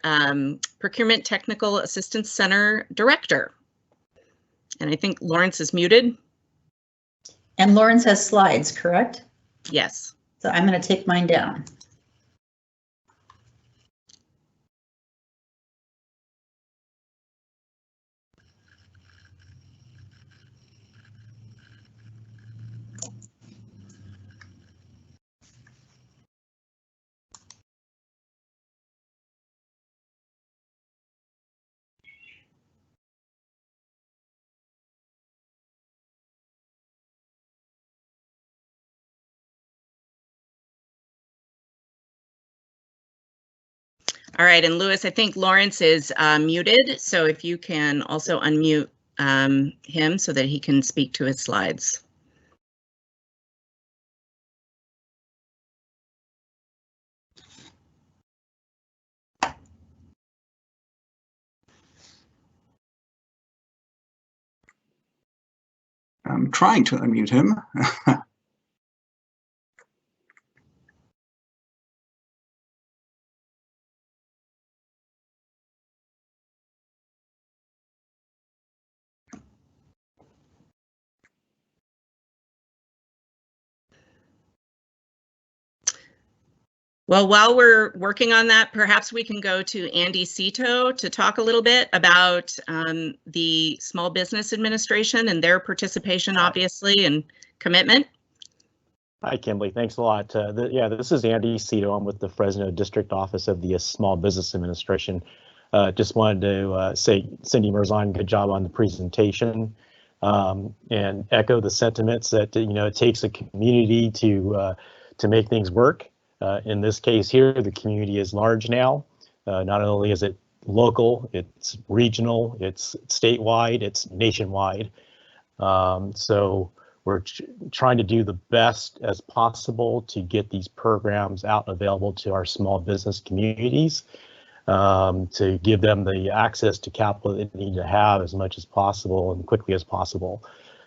Procurement Technical Assistance Center Director. And I think Lawrence is muted. And Lawrence has slides, correct? Yes. So I'm going to take mine down. All right, and Lewis, I think Lawrence is muted, so if you can also unmute him so that he can speak to his slides. I'm trying to unmute him. Well, while we're working on that, perhaps we can go to Andy Cito to talk a little bit about the Small Business Administration and their participation, obviously, and commitment. Hi, Kimberly. Thanks a lot. Yeah, this is Andy Cito. I'm with the Fresno District Office of the Small Business Administration. Just wanted to say, Cindy Merzon, good job on the presentation, and echo the sentiments that it takes a community to make things work. In this case here, the community is large now. Not only is it local, it's regional, it's statewide, it's nationwide. So We're trying to do the best as possible to get these programs out and available to our small business communities, to give them the access to capital they need to have as much as possible and quickly as possible.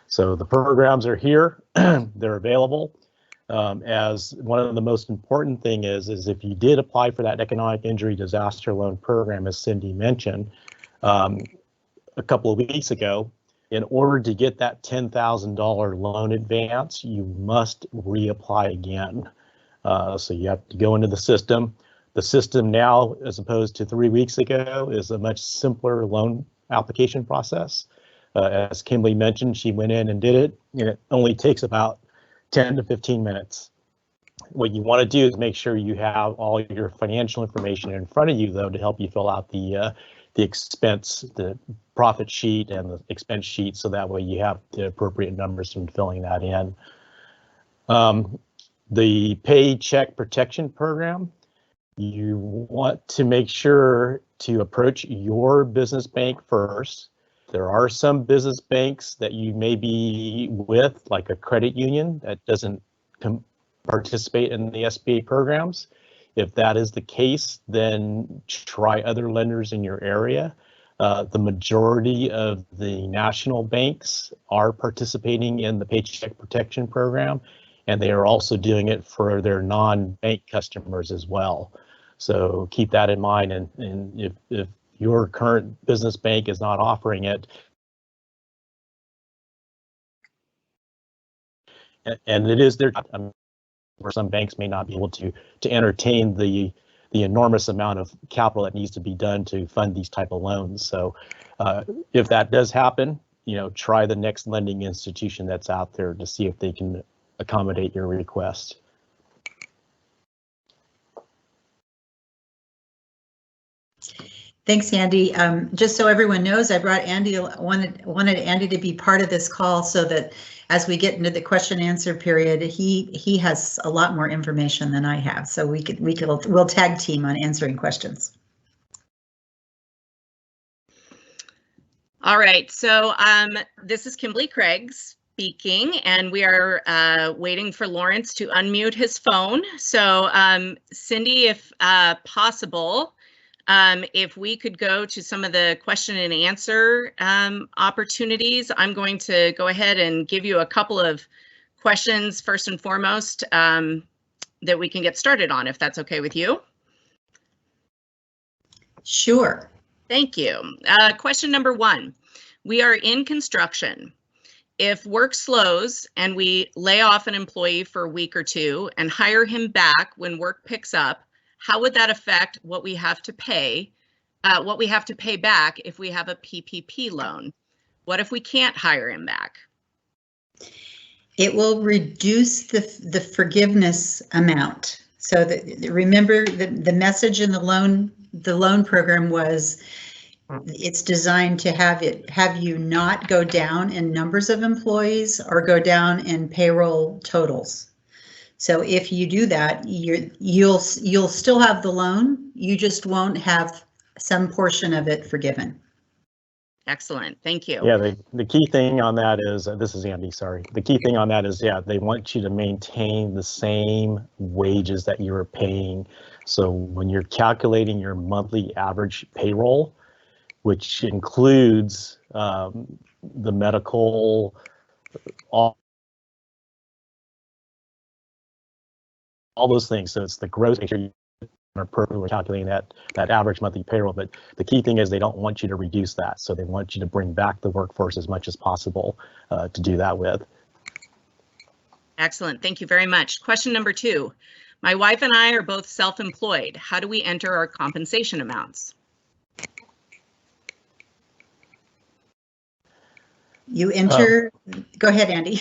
So the programs are here, they're available. As one of the most important thing is if you did apply for that economic injury disaster loan program, as Cindy mentioned a couple of weeks ago, in order to get that $10,000 loan advance, you must reapply again. So you have to go into the system. The system now, as opposed to 3 weeks ago, is a much simpler loan application process. As Kimberly mentioned, she went in and did it, and it only takes about 10 to 15 minutes. What you want to do is make sure you have all your financial information in front of you, though, to help you fill out the expense, the profit sheet and the expense sheet, so that way you have the appropriate numbers from filling that in. The Paycheck Protection Program, you want to make sure to approach your business bank first. There are some business banks that you may be with, like a credit union, that doesn't participate in the SBA programs. If that is the case, then try other lenders in your area. The majority of the national banks are participating in the Paycheck Protection Program, and they are also doing it for their non-bank customers as well. So keep that in mind, and if your current business bank is not offering it, and it is their, where some banks may not be able to entertain the enormous amount of capital that needs to be done to fund these type of loans. So if that does happen, try the next lending institution that's out there to see if they can accommodate your request. Thanks, Andy. Just so everyone knows, I brought Andy, wanted Andy to be part of this call so that as we get into the question and answer period, he has a lot more information than I have. So we'll tag team on answering questions. All right, so this is Kimberly Craig speaking, and we are waiting for Lawrence to unmute his phone. So Cindy, if possible, if we could go to some of the question and answer opportunities, I'm going to go ahead and give you a couple of questions first and foremost that we can get started on, if that's okay with you. Sure. Thank you. Question number 1, we are in construction. If work slows and we lay off an employee for a week or 2 and hire him back when work picks up, how would that affect what we have to pay back if we have a PPP loan? What if we can't hire him back? It will reduce the forgiveness amount. So remember the message in the loan program was it's designed to have you not go down in numbers of employees or go down in payroll totals. So if you do that, you'll still have the loan, you just won't have some portion of it forgiven. Excellent, thank you. Yeah, the key thing on that is, this is Andy, sorry. The key thing on that is, yeah, they want you to maintain the same wages that you were paying. So when you're calculating your monthly average payroll, which includes the medical, all those things. So it's the gross, make sure you are appropriately calculating that average monthly payroll. But the key thing is they don't want you to reduce that. So they want you to bring back the workforce as much as possible to do that with. Excellent, thank you very much. Question number 2, my wife and I are both self-employed. How do we enter our compensation amounts? You enter, go ahead, Andy.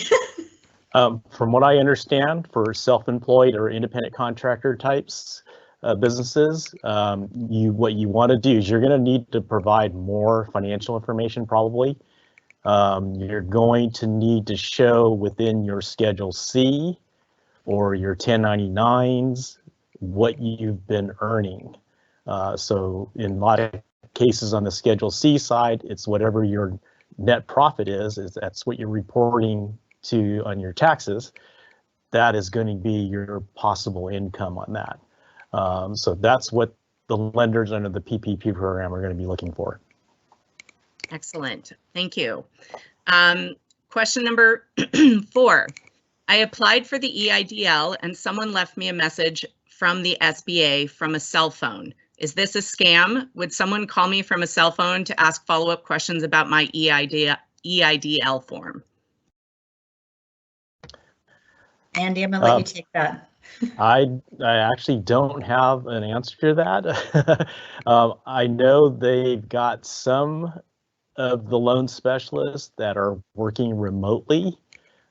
From what I understand, for self-employed or independent contractor types businesses, what you want to do is you're going to need to provide more financial information probably. You're going to need to show within your Schedule C or your 1099s what you've been earning. So in a lot of cases on the Schedule C side, it's whatever your net profit is that's what you're reporting on your taxes, that is going to be your possible income on that. So that's what the lenders under the PPP program are going to be looking for. Excellent. Thank you. Question number 4. I applied for the EIDL and someone left me a message from the SBA from a cell phone. Is this a scam? Would someone call me from a cell phone to ask follow-up questions about my EIDL form? Andy, I'm gonna let you take that. I actually don't have an answer to that. I know they've got some of the loan specialists that are working remotely.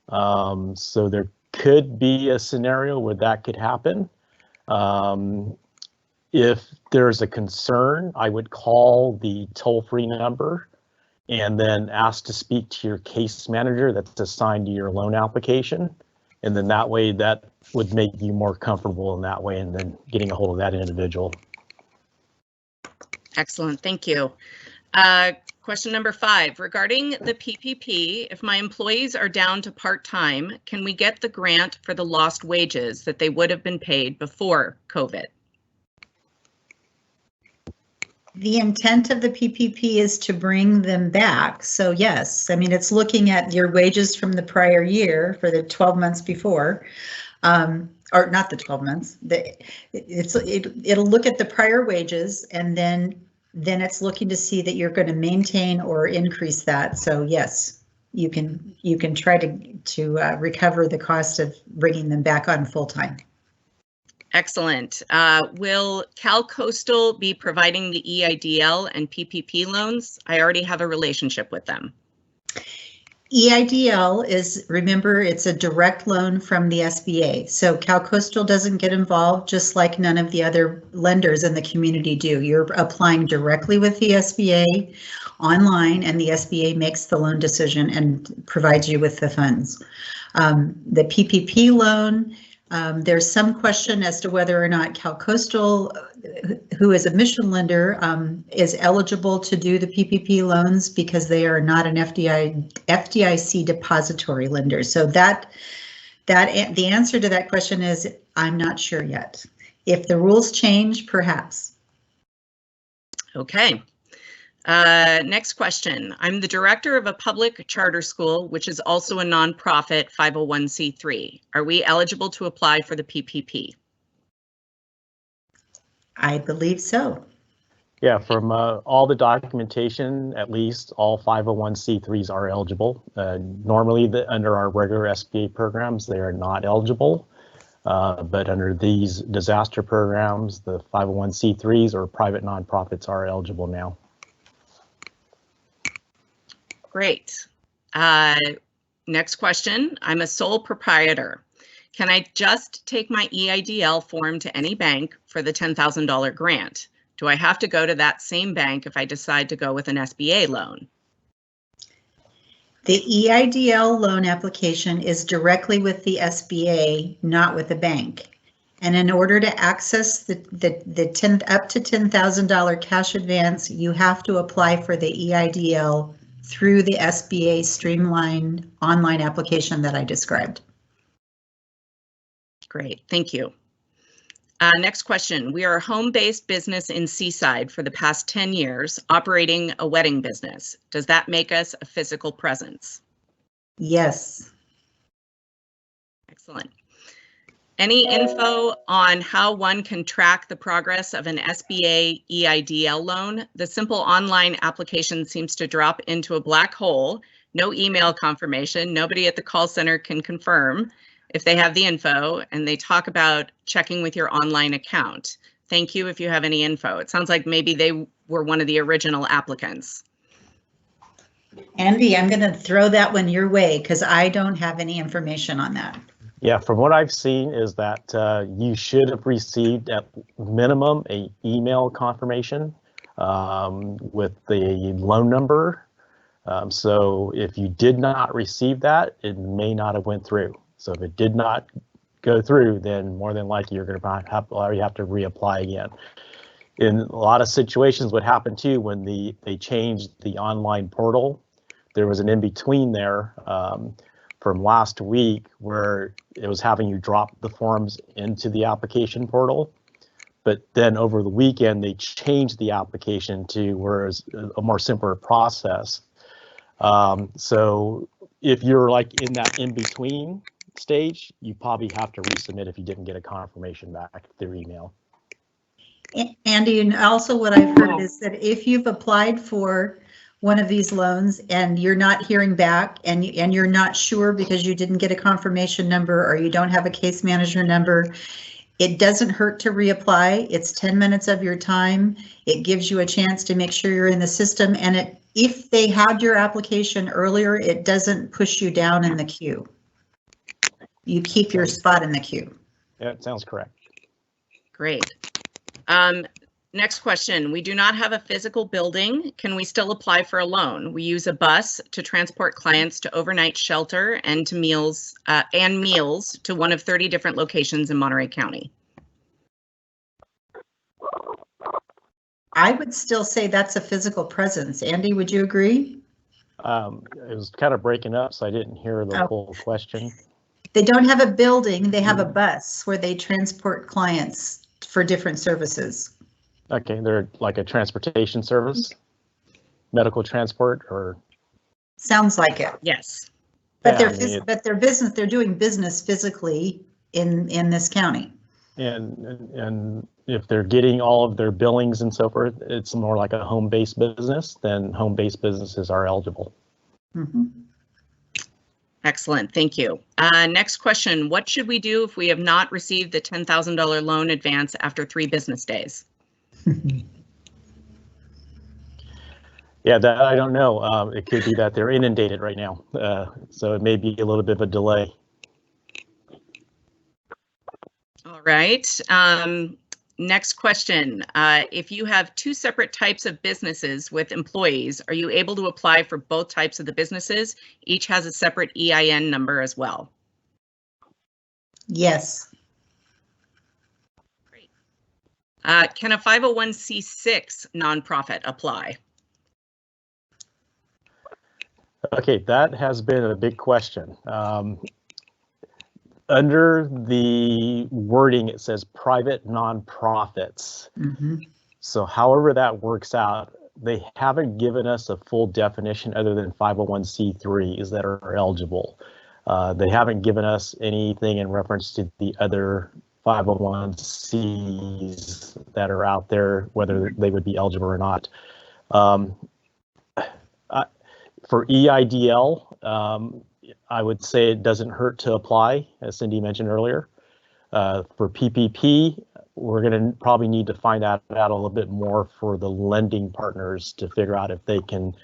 So there could be a scenario where that could happen. If there's a concern, I would call the toll-free number and then ask to speak to your case manager that's assigned to your loan application. And then that way, that would make you more comfortable in that way and then getting a hold of that individual. Excellent, thank you. Question number 5, regarding the PPP, if my employees are down to part-time, can we get the grant for the lost wages that they would have been paid before COVID? The intent of the PPP is to bring them back. So yes, I mean, it's looking at your wages from the prior year for the 12 months before, or not the 12 months. It'll look at the prior wages, and then it's looking to see that you're going to maintain or increase that. So yes, you can try to recover the cost of bringing them back on full time. Excellent. Will CalCoastal be providing the EIDL and PPP loans? I already have a relationship with them. EIDL is, remember, it's a direct loan from the SBA. So CalCoastal doesn't get involved, just like none of the other lenders in the community do. You're applying directly with the SBA online, and the SBA makes the loan decision and provides you with the funds. The PPP loan, there's some question as to whether or not CalCoastal, who is a mission lender, is eligible to do the PPP loans because they are not an FDIC depository lender. So the answer to that question is I'm not sure yet. If the rules change, perhaps. Okay. Next question. I'm the director of a public charter school, which is also a nonprofit 501c3. Are we eligible to apply for the PPP? I believe so. Yeah, from all the documentation, at least all 501c3s are eligible. Normally, under our regular SBA programs, they are not eligible. But under these disaster programs, the 501c3s or private nonprofits are eligible now. Great. Next question. I'm a sole proprietor. Can I just take my EIDL form to any bank for the $10,000 grant? Do I have to go to that same bank if I decide to go with an SBA loan? The EIDL loan application is directly with the SBA, not with the bank. And in order to access the up to $10,000 cash advance, you have to apply for the EIDL through the SBA streamlined online application that I described. Great, thank you. Next question. We are a home-based business in Seaside for the past 10 years, operating a wedding business. Does that make us a physical presence? Yes. Excellent. Any info on how one can track the progress of an SBA EIDL loan? The simple online application seems to drop into a black hole, no email confirmation, nobody at the call center can confirm if they have the info, and they talk about checking with your online account. Thank you if you have any info. It sounds like maybe they were one of the original applicants. Andy, I'm going to throw that one your way because I don't have any information on that. Yeah, from what I've seen is that you should have received at minimum an email confirmation with the loan number. So if you did not receive that, it may not have went through. So if it did not go through, then more than likely you're going to have to reapply again. In a lot of situations, what happened too when they changed the online portal, there was an in-between there from last week where it was having you drop the forms into the application portal. But then over the weekend, they changed the application to where it's a more simpler process. So if you're like in that in-between stage, you probably have to resubmit if you didn't get a confirmation back through email. Andy, and also what I've heard is that if you've applied for one of these loans and you're not hearing back and you're not sure because you didn't get a confirmation number or you don't have a case manager number, it doesn't hurt to reapply. It's 10 minutes of your time. It gives you a chance to make sure you're in the system, and if they had your application earlier, it doesn't push you down in the queue. You keep your spot in the queue. Yeah, it sounds correct. Great. Next question. We do not have a physical building. Can we still apply for a loan? We use a bus to transport clients to overnight shelter and to meals to one of 30 different locations in Monterey County. I would still say that's a physical presence. Andy, would you agree? It was kind of breaking up, so I didn't hear the whole question. They don't have a building. They have a bus where they transport clients for different services. Okay, they're like a transportation service, medical transport, or? Sounds like it. Yes. But Yeah, they're doing business physically in this county. And if they're getting all of their billings and so forth, it's more like a home-based business, then home-based businesses are eligible. Mm-hmm. Excellent, thank you. Next question, what should we do if we have not received the $10,000 loan advance after 3 business days? Yeah, that I don't know. It could be that they're inundated right now, so it may be a little bit of a delay. All right. Next question. If you have 2 separate types of businesses with employees, are you able to apply for both types of the businesses? Each has a separate EIN number as well. Yes. Great. Can a 501c6 nonprofit apply? Okay, that has been a big question. Under the wording, it says private nonprofits. Mm-hmm. So however that works out, they haven't given us a full definition other than 501c3s that are eligible. They haven't given us anything in reference to the other 501c's that are out there, whether they would be eligible or not. For EIDL, I would say it doesn't hurt to apply, as Cindy mentioned earlier. For PPP, we're going to probably need to find out a little bit more for the lending partners to figure out if they can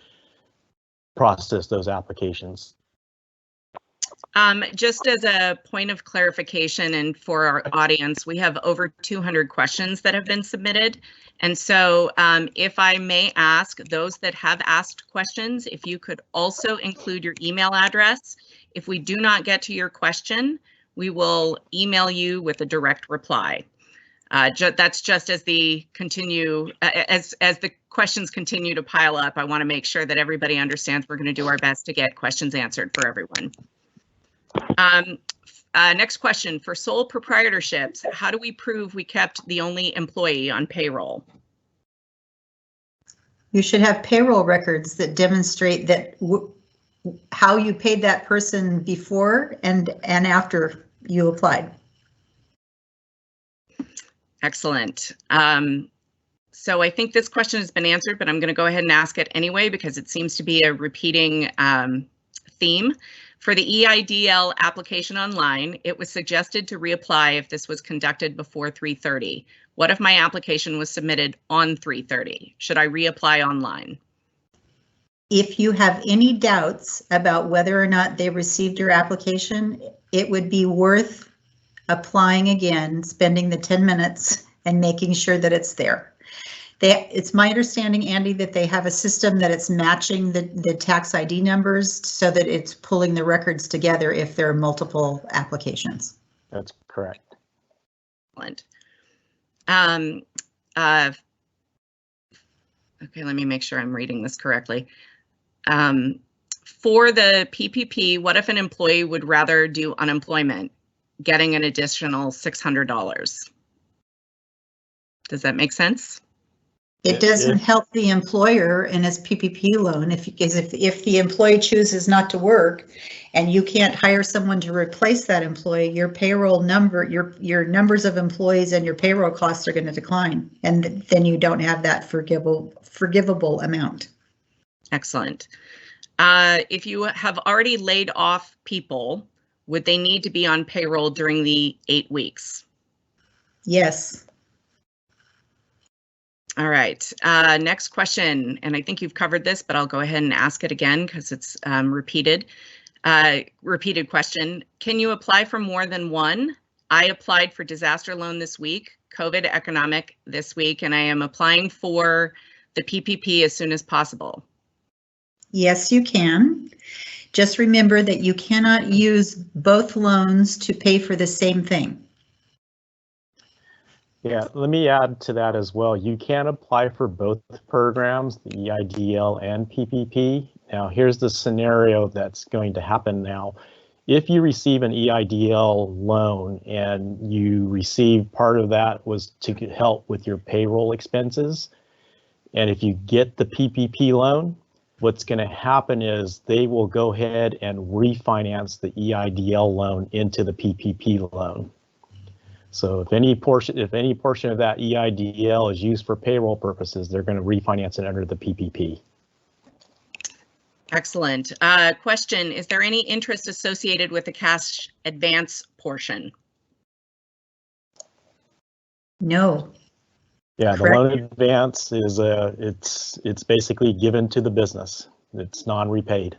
process those applications. Just as a point of clarification and for our audience, we have over 200 questions that have been submitted. And so if I may ask those that have asked questions, if you could also include your email address. If we do not get to your question, we will email you with a direct reply. That's just as the the questions continue to pile up. I want to make sure that everybody understands we're going to do our best to get questions answered for everyone. Next question, for sole proprietorships, how do we prove we kept the only employee on payroll? You should have payroll records that demonstrate that how you paid that person before and after you applied. Excellent. So I think this question has been answered, but I'm going to go ahead and ask it anyway because it seems to be a repeating theme. For the EIDL application online, it was suggested to reapply if this was conducted before 3:30. What if my application was submitted on 3:30? Should I reapply online? If you have any doubts about whether or not they received your application, it would be worth applying again, spending the 10 minutes and making sure that it's there. It's my understanding, Andy, that they have a system that it's matching the tax ID numbers so that it's pulling the records together if there are multiple applications. That's correct. Excellent. Okay, let me make sure I'm reading this correctly. For the PPP, what if an employee would rather do unemployment, getting an additional $600? Does that make sense? It doesn't help the employer in his PPP loan if the employee chooses not to work and you can't hire someone to replace that employee, your payroll number, your numbers of employees and your payroll costs are going to decline, and then you don't have that forgivable amount. Excellent. If you have already laid off people, would they need to be on payroll during the 8 weeks? Yes. All right, next question, and I think you've covered this, but I'll go ahead and ask it again because it's repeated question. Can you apply for more than one? I applied for disaster loan this week, COVID economic this week, and I am applying for the PPP as soon as possible. Yes, you can. Just remember that you cannot use both loans to pay for the same thing. Yeah, let me add to that as well. You can apply for both programs, the EIDL and PPP. Now, here's the scenario that's going to happen now. If you receive an EIDL loan and you receive part of that was to help with your payroll expenses, and if you get the PPP loan, what's going to happen is they will go ahead and refinance the EIDL loan into the PPP loan. So if any portion of that EIDL is used for payroll purposes, they're going to refinance it under the PPP. Excellent. Question, is there any interest associated with the cash advance portion? No. Yeah, Correct. the loan advance is it's basically given to the business. It's non-repaid.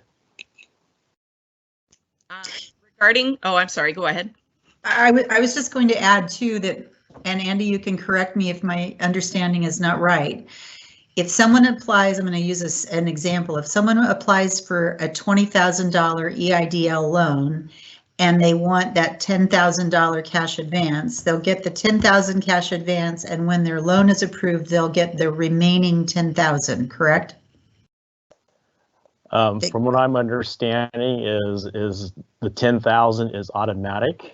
Regarding, oh, I'm sorry, go ahead. I was just going to add too that, and Andy, you can correct me if my understanding is not right. If someone applies, I'm going to use an example. If someone applies for a $20,000 EIDL loan and they want that $10,000 cash advance, they'll get the $10,000 cash advance, and when their loan is approved, they'll get the remaining $10,000, correct? From what I'm understanding is the $10,000 is automatic,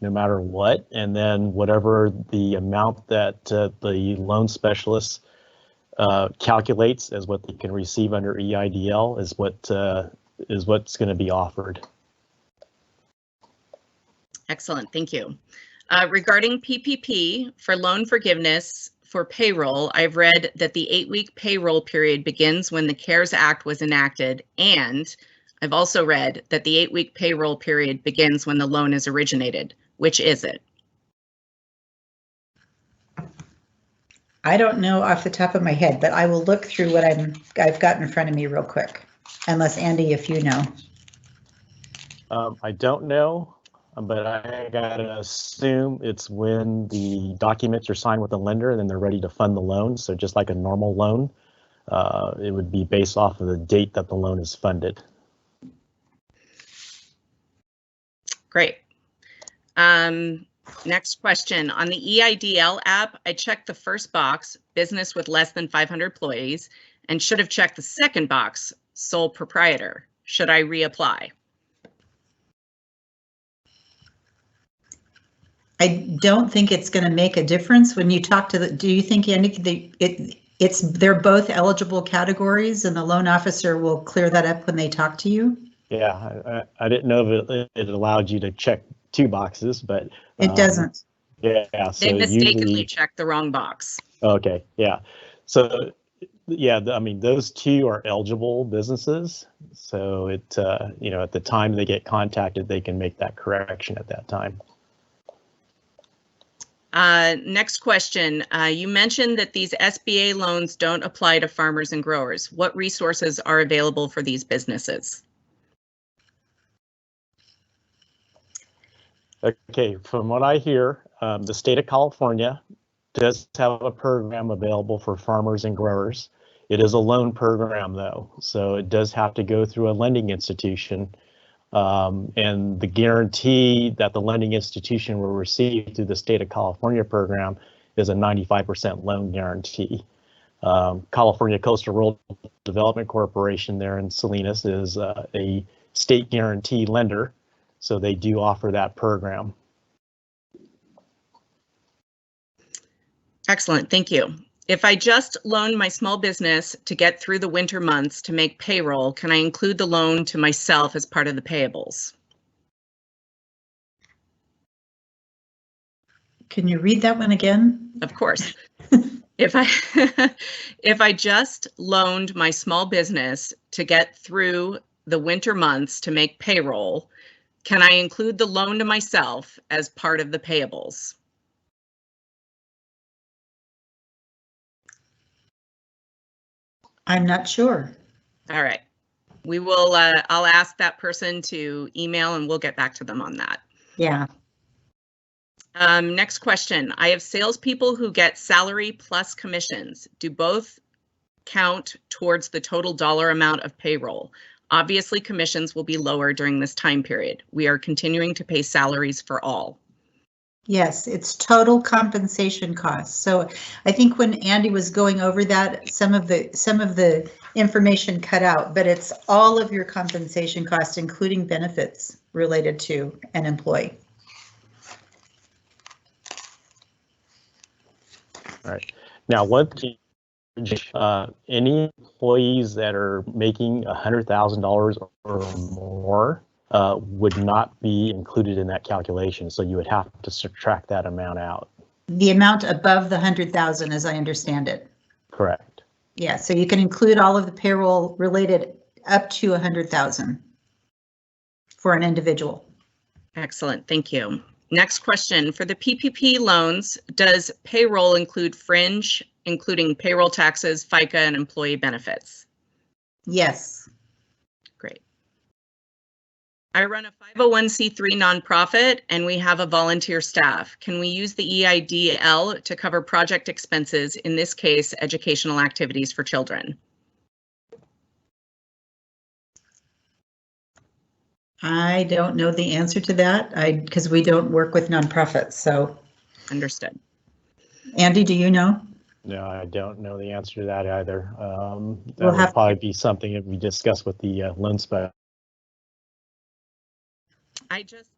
no matter what, and then whatever the amount that the loan specialist calculates as what they can receive under EIDL is what's going to be offered. Excellent, thank you. Regarding PPP for loan forgiveness for payroll, I've read that the 8-week payroll period begins when the CARES Act was enacted, and I've also read that the 8-week payroll period begins when the loan is originated. Which is it? I don't know off the top of my head, but I will look through what I've got in front of me real quick. Unless Andy, if you know. I don't know, but I gotta assume it's when the documents are signed with the lender and then they're ready to fund the loan. So just like a normal loan, it would be based off of the date that the loan is funded. Great. Next question. On the EIDL app, I checked the first box, business with less than 500 employees, and should have checked the second box, sole proprietor. Should I reapply? I don't think it's going to make a difference when you talk to the, do you think, Andy, they're both eligible categories and the loan officer will clear that up when they talk to you? Yeah, I didn't know if it allowed you to check 2 boxes, but it doesn't. Yeah, so they mistakenly usually, checked the wrong box. Okay, yeah. So yeah, I mean, those 2 are eligible businesses. So it, you know, at the time they get contacted, they can make that correction at that time. Next question. You mentioned that these SBA loans don't apply to farmers and growers. What resources are available for these businesses? Okay, from what I hear, the state of California does have a program available for farmers and growers. It is a loan program though, so it does have to go through a lending institution. And the guarantee that the lending institution will receive through the state of California program is a 95% loan guarantee. California Coastal Rural Development Corporation there in Salinas is a state guarantee lender, so they do offer that program. Excellent, thank you. If I just loan my small business to get through the winter months to make payroll, can I include the loan to myself as part of the payables? Can you read that one again? Of course. If I just loaned my small business to get through the winter months to make payroll, can I include the loan to myself as part of the payables? I'm not sure. All right. We will, I'll ask that person to email and we'll get back to them on that. Yeah. Next question. I have salespeople who get salary plus commissions. Do both count towards the total dollar amount of payroll? Obviously, commissions will be lower during this time period. We are continuing to pay salaries for all. Yes, it's total compensation costs. So I think when Andy was going over that, some of the information cut out, but it's all of your compensation costs, including benefits related to an employee. All right. Now, any employees that are making $100,000 or more would not be included in that calculation. So you would have to subtract that amount out. The amount above the 100,000, as I understand it. Correct. Yeah, so you can include all of the payroll related up to 100,000 for an individual. Excellent, thank you. Next question, for the PPP loans, does payroll include fringe, including payroll taxes, FICA, and employee benefits? Yes. Great. I run a 501c3 nonprofit and we have a volunteer staff. Can we use the EIDL to cover project expenses, in this case, educational activities for children? I don't know the answer to that, because we don't work with nonprofits, so. Understood. Andy, do you know? No, I don't know the answer to that either. That We'll would probably be something that we discuss with the loan specialist. I just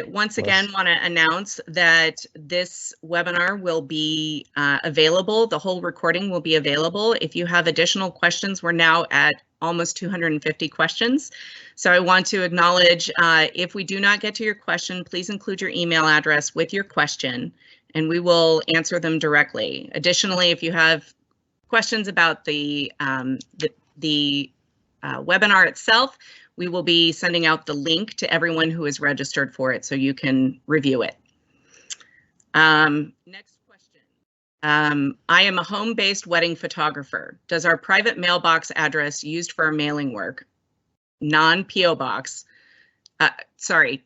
once again want to announce that this webinar will be available. The whole recording will be available. If you have additional questions, we're now at almost 250 questions. So I want to acknowledge, if we do not get to your question, please include your email address with your question and we will answer them directly. Additionally, if you have questions about the webinar itself, we will be sending out the link to everyone who is registered for it so you can review it. Next question. I am a home-based wedding photographer. Does our private mailbox address used for our mailing work, non-PO box,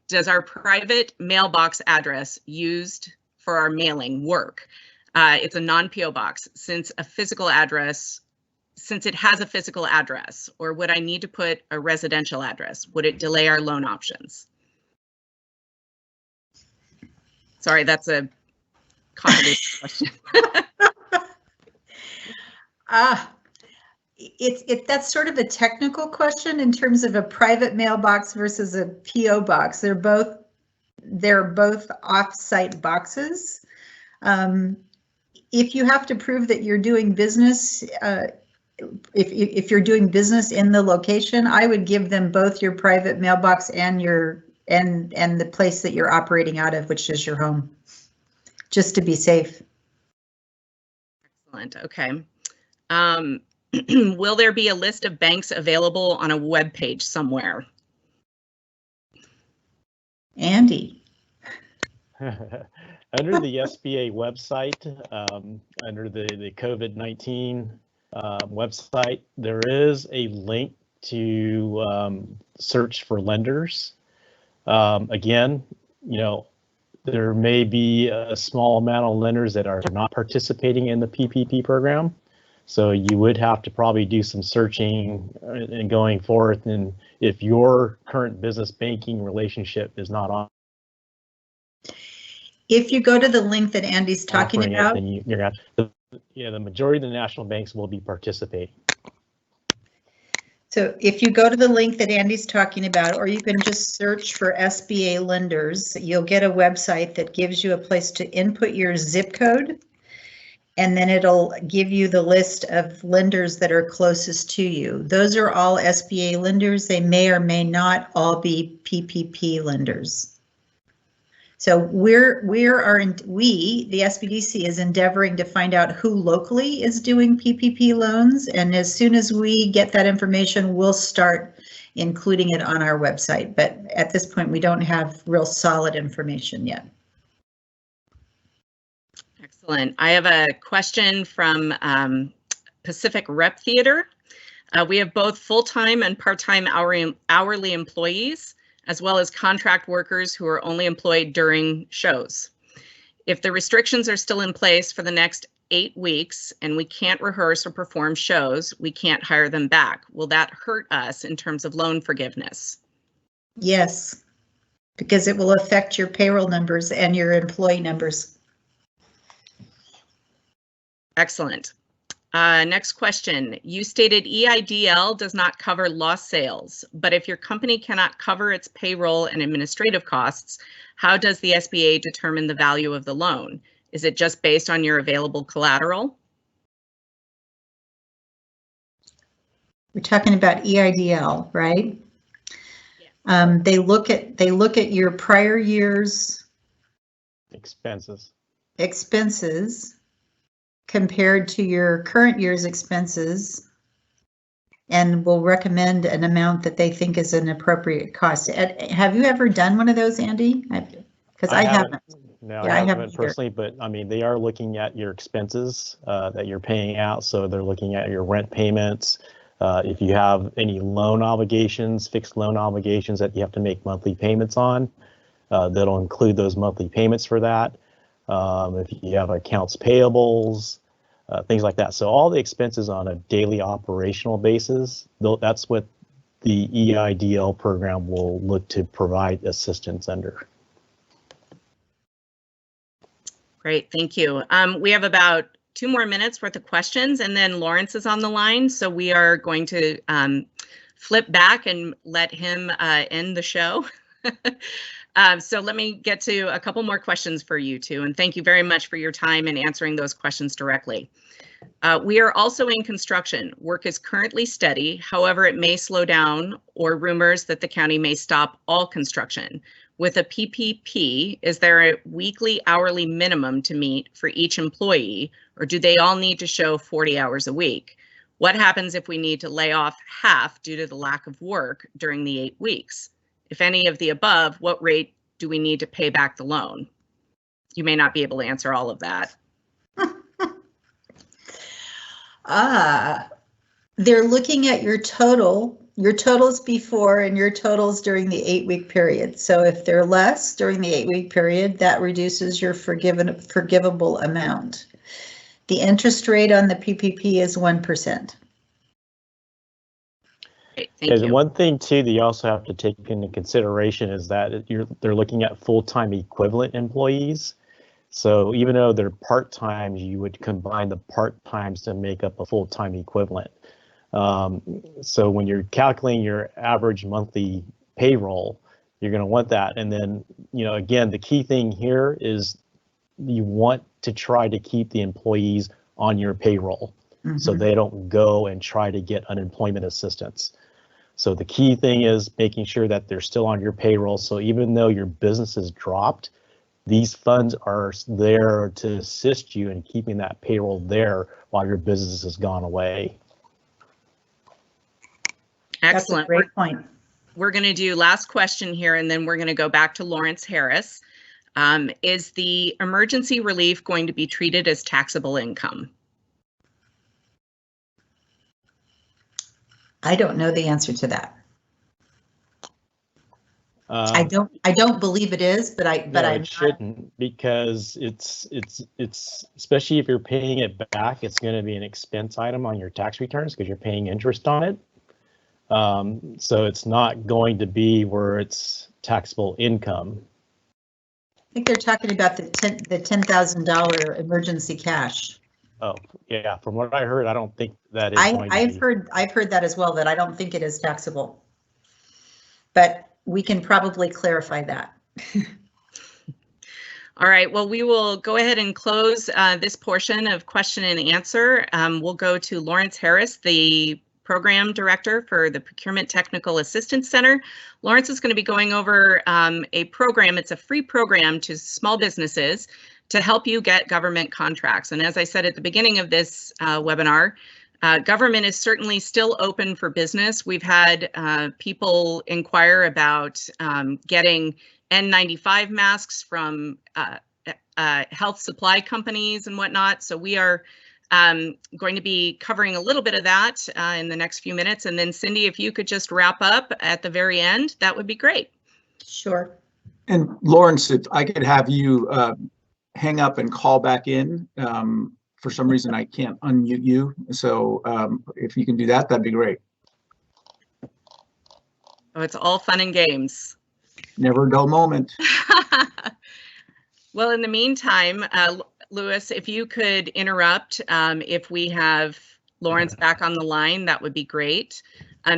does our private mailbox address used for our mailing work? It's a non-PO box since it has a physical address, or would I need to put a residential address? Would it delay our loan options? Sorry, that's a complicated question. That's sort of a technical question in terms of a private mailbox versus a PO box. They're both off-site boxes. If you have to prove that you're doing business, if you're doing business in the location, I would give them both your private mailbox and and the place that you're operating out of, which is your home, just to be safe. Excellent. Okay. Will there be a list of banks available on a web page somewhere? Andy. Under the SBA website, under the COVID-19 website, there is a link to search for lenders. Again, there may be a small amount of lenders that are not participating in the PPP program. So you would have to probably do some searching and going forth. And if your current business banking relationship is not on, if you go to the link that Andy's talking about, then you're going to Yeah, the majority of the national banks will be participating. So if you go to the link that Andy's talking about, or you can just search for SBA lenders, you'll get a website that gives you a place to input your zip code. And then it'll give you the list of lenders that are closest to you. Those are all SBA lenders. They may or may not all be PPP lenders. So the SBDC is endeavoring to find out who locally is doing PPP loans. And as soon as we get that information, we'll start including it on our website. But at this point, we don't have real solid information yet. Excellent. I have a question from Pacific Rep Theater. We have both full-time and part-time hourly employees, as well as contract workers who are only employed during shows. If the restrictions are still in place for the next 8 weeks and we can't rehearse or perform shows, we can't hire them back. Will that hurt us in terms of loan forgiveness? Yes, because it will affect your payroll numbers and your employee numbers. Excellent. Next question. You stated EIDL does not cover lost sales, but if your company cannot cover its payroll and administrative costs, how does the SBA determine the value of the loan? Is it just based on your available collateral? We're talking about EIDL, right? Yeah. They look at your prior year's expenses compared to your current year's expenses, and will recommend an amount that they think is an appropriate cost. Have you ever done one of those, Andy? Because I haven't. No, yeah, I haven't personally, but I mean, they are looking at your expenses that you're paying out. So they're looking at your rent payments. If you have any loan obligations, fixed loan obligations that you have to make monthly payments on, that'll include those monthly payments for that. If you have accounts payables, things like that. So all the expenses on a daily operational basis, that's what the EIDL program will look to provide assistance under. Great, thank you. We have about 2 more minutes worth of questions, and then Lawrence is on the line. So we are going to flip back and let him end the show. So let me get to a couple more questions for you two, and thank you very much for your time and answering those questions directly. We are also in construction. Work is currently steady. However, it may slow down, or rumors that the county may stop all construction. With a PPP, is there a weekly hourly minimum to meet for each employee, or do they all need to show 40 hours a week? What happens if we need to lay off half due to the lack of work during the 8 weeks? If any of the above, what rate do we need to pay back the loan? You may not be able to answer all of that. They're looking at your totals before and your totals during the 8-week period. So if they're less during the 8-week period, that reduces your forgivable amount. The interest rate on the PPP is 1%. There's one thing too that you also have to take into consideration is that they're looking at full-time equivalent employees. So even though they're part-time, you would combine the part-times to make up a full-time equivalent. So when you're calculating your average monthly payroll, you're going to want that. And then, again, the key thing here is you want to try to keep the employees on your payroll so they don't go and try to get unemployment assistance. So the key thing is making sure that they're still on your payroll. So even though your business has dropped, these funds are there to assist you in keeping that payroll there while your business has gone away. Excellent. That's a great point. We're going to do last question here, and then we're going to go back to Lawrence Harris. Is the emergency relief going to be treated as taxable income? I don't know the answer to that. I don't believe it is, but I shouldn't, because it's especially if you're paying it back, it's going to be an expense item on your tax returns because you're paying interest on it. So it's not going to be where it's taxable income. I think they're talking about the $10,000 emergency cash. Oh, yeah, from what I heard, I don't think that is going to I've be. heard that as well, that I don't think it is taxable. But we can probably clarify that. All right, well, we will go ahead and close this portion of question and answer. We'll go to Lawrence Harris, the Program Director for the Procurement Technical Assistance Center. Lawrence is going to be going over a program. It's a free program to small businesses to help you get government contracts. And as I said at the beginning of this webinar, government is certainly still open for business. We've had people inquire about getting N95 masks from health supply companies and whatnot. So we are going to be covering a little bit of that in the next few minutes. And then Cindy, if you could just wrap up at the very end, that would be great. Sure. And Lawrence, if I could have you hang up and call back in. For some reason, I can't unmute you. So if you can do that, that'd be great. Oh, it's all fun and games. Never a dull moment. Well, in the meantime, Louis, if you could interrupt if we have Lawrence back on the line, that would be great.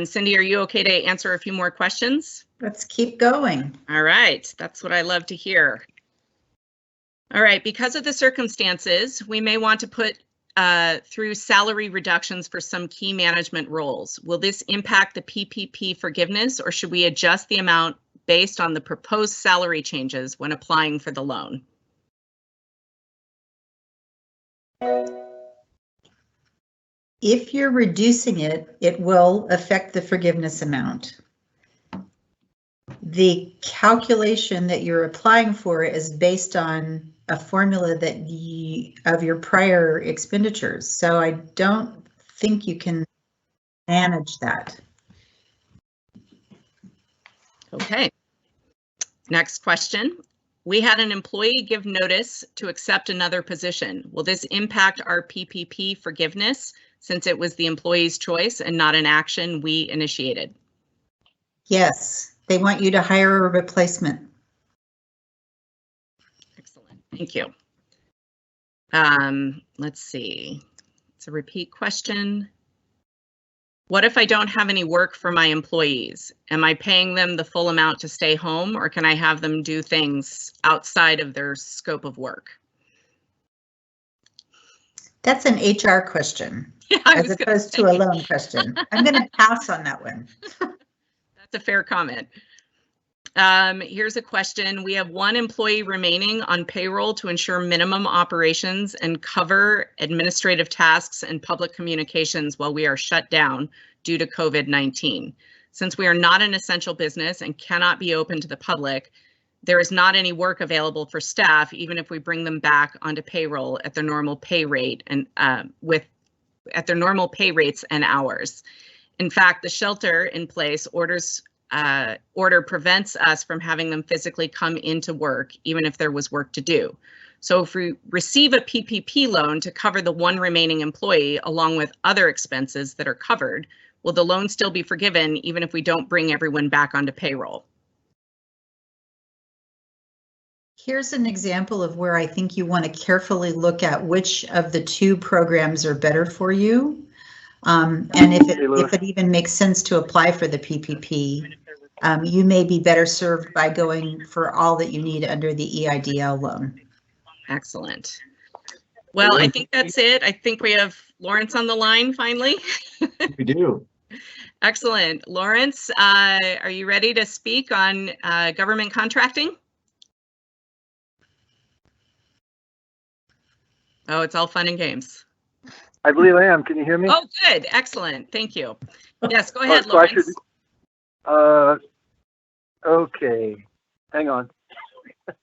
Cindy, are you okay to answer a few more questions? Let's keep going. All right, that's what I love to hear. All right, because of the circumstances, we may want to put through salary reductions for some key management roles. Will this impact the PPP forgiveness, or should we adjust the amount based on the proposed salary changes when applying for the loan? If you're reducing it, it will affect the forgiveness amount. The calculation that you're applying for is based on a formula that of your prior expenditures. So I don't think you can manage that. Okay. Next question. We had an employee give notice to accept another position. Will this impact our PPP forgiveness since it was the employee's choice and not an action we initiated? Yes, they want you to hire a replacement. Excellent, thank you. Let's see, it's a repeat question. What if I don't have any work for my employees? Am I paying them the full amount to stay home, or can I have them do things outside of their scope of work? That's an HR question, Yeah, as opposed to a loan question. I'm going to pass on that one. That's a fair comment. Here's a question. We have one employee remaining on payroll to ensure minimum operations and cover administrative tasks and public communications while we are shut down due to COVID-19. Since we are not an essential business and cannot be open to the public, there is not any work available for staff, even if we bring them back onto payroll at their normal pay rate and at their normal pay rates and hours. In fact, the shelter in place order prevents us from having them physically come into work, even if there was work to do. So if we receive a PPP loan to cover the one remaining employee along with other expenses that are covered, will the loan still be forgiven even if we don't bring everyone back onto payroll? Here's an example of where I think you want to carefully look at which of the two programs are better for you. And if it even makes sense to apply for the PPP, you may be better served by going for all that you need under the EIDL loan. Excellent. Well, I think that's it. I think we have Lawrence on the line finally. We do. Excellent. Lawrence, are you ready to speak on government contracting? Oh, it's all fun and games. I believe I am. Can you hear me? Oh, good. Excellent. Thank you. Yes, go ahead, Lawrence. Okay. Hang on. Excellent.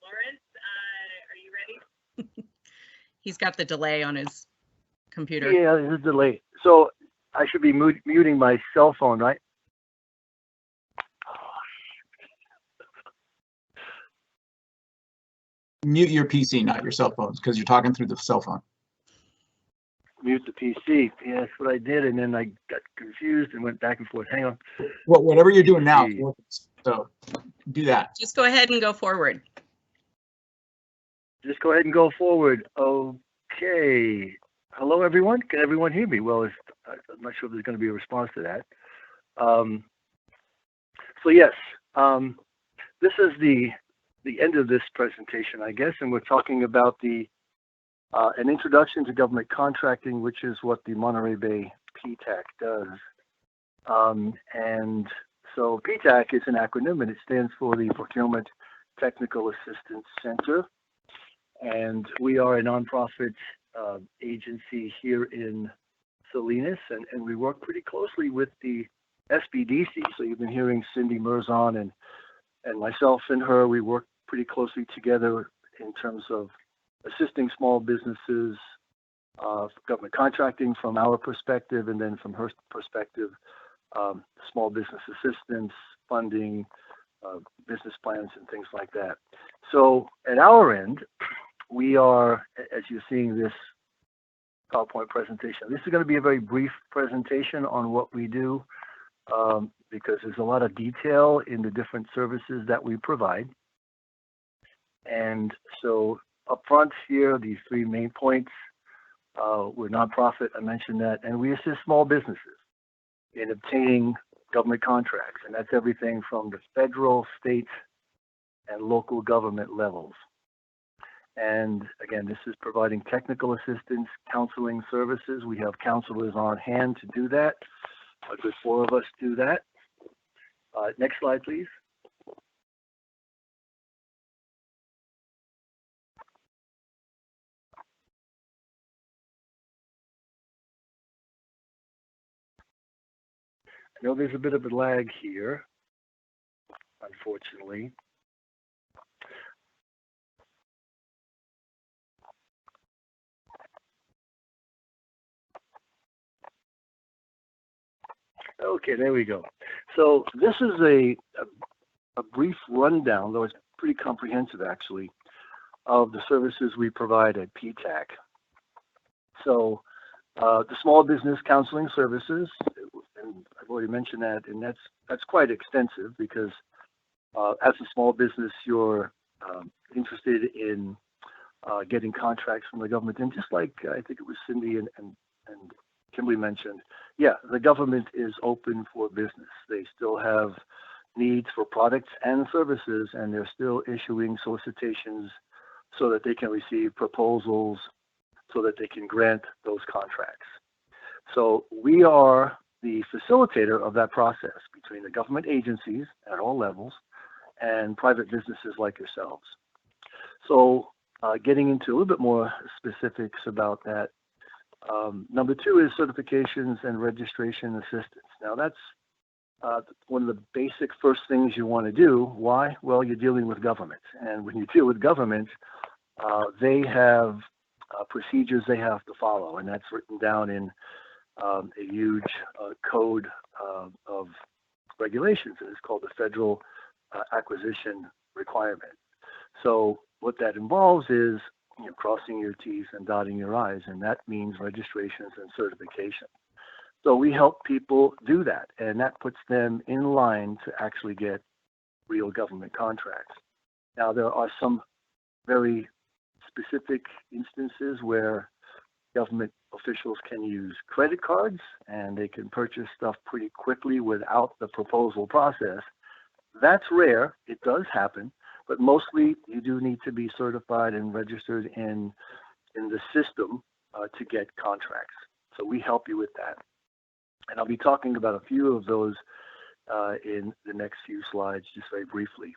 Lawrence, are you ready? He's got the delay on his computer. Yeah, there's a delay. So I should be muting my cell phone, right? Mute your PC, not your cell phones, because you're talking through the cell phone. Mute the PC. Yeah, that's what I did, and then I got confused and went back and forth. Hang on. Well, whatever you're doing now, so do that. Just go ahead and go forward. Just go ahead and go forward. Okay. Hello, everyone. Can everyone hear me? Well, I'm not sure if there's going to be a response to that. So yes, this is the end of this presentation, I guess, and we're talking about an introduction to government contracting, which is what the Monterey Bay PTAC does. And so PTAC is an acronym, and it stands for the Procurement Technical Assistance Center. And we are a nonprofit agency here in Salinas, and we work pretty closely with the SBDC. So you've been hearing Cindy Merzon and myself and her. We work pretty closely together in terms of assisting small businesses, government contracting from our perspective, and then from her perspective, small business assistance, funding, business plans, and things like that. So at our end, we are, as you're seeing this PowerPoint presentation, this is going to be a very brief presentation on what we do, because there's a lot of detail in the different services that we provide. And so up front here, these three main points. We're nonprofit, I mentioned that, and we assist small businesses in obtaining government contracts, and that's everything from the federal, state, and local government levels. And again, this is providing technical assistance, counseling services. We have counselors on hand to do that. A good 4 of us do that. Next slide, please. I know there's a bit of a lag here, unfortunately. Okay, there we go. So this is a brief rundown, though it's pretty comprehensive actually, of the services we provide at PTAC. So the small business counseling services, and I've already mentioned that, and that's quite extensive because as a small business, you're interested in getting contracts from the government. And just like I think it was Cindy and Kimberly mentioned, yeah, the government is open for business. They still have needs for products and services, and they're still issuing solicitations so that they can receive proposals so that they can grant those contracts. So we are the facilitator of that process between the government agencies at all levels and private businesses like yourselves. So getting into a little bit more specifics about that, number 2 is certifications and registration assistance. Now that's one of the basic first things you want to do. Why? Well, you're dealing with government. And when you deal with government, they have procedures they have to follow. And that's written down in a huge code of regulations. And it's called the Federal Acquisition Requirement. So what that involves is crossing your T's and dotting your I's, and that means registrations and certification. So we help people do that, and that puts them in line to actually get real government contracts. Now, there are some very specific instances where government officials can use credit cards, and they can purchase stuff pretty quickly without the proposal process. That's rare. It does happen. But mostly, you do need to be certified and registered in the system to get contracts. So we help you with that. And I'll be talking about a few of those in the next few slides, just very briefly.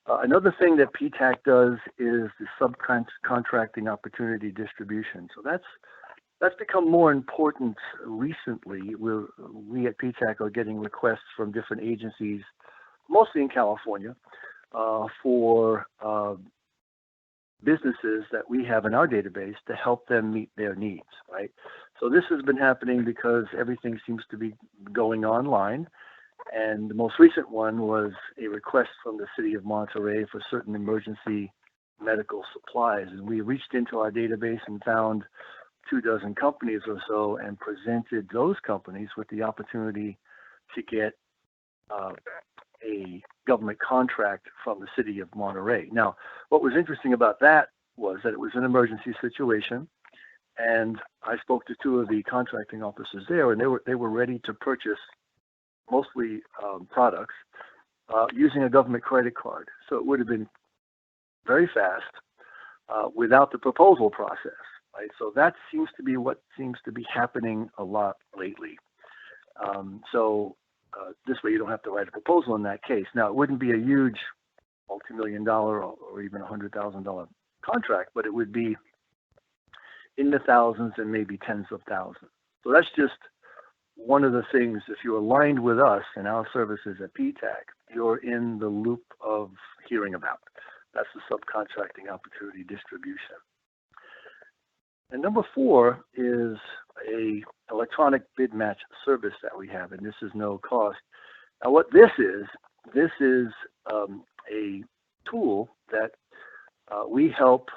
Another thing that PTAC does is the subcontracting opportunity distribution. So that's become more important recently. We at PTAC are getting requests from different agencies, mostly in California, for businesses that we have in our database to help them meet their needs, right? So this has been happening because everything seems to be going online. And the most recent one was a request from the city of Monterey for certain emergency medical supplies. And we reached into our database and found 24 companies or so and presented those companies with the opportunity to get a government contract from the city of Monterey. Now, what was interesting about that was that it was an emergency situation, and I spoke to two of the contracting officers there, and they were ready to purchase mostly products using a government credit card. So it would have been very fast without the proposal process, right? So that seems to be what seems to be happening a lot lately. This way you don't have to write a proposal in that case. Now, it wouldn't be a huge multi-million-dollar or even $100,000 contract, but it would be in the thousands and maybe tens of thousands. So that's just one of the things. If you're aligned with us and our services at PTAC, you're in the loop of hearing about. That's the subcontracting opportunity distribution. And number 4 is a electronic bid match service that we have, and this is no cost. Now, what this is a tool that we help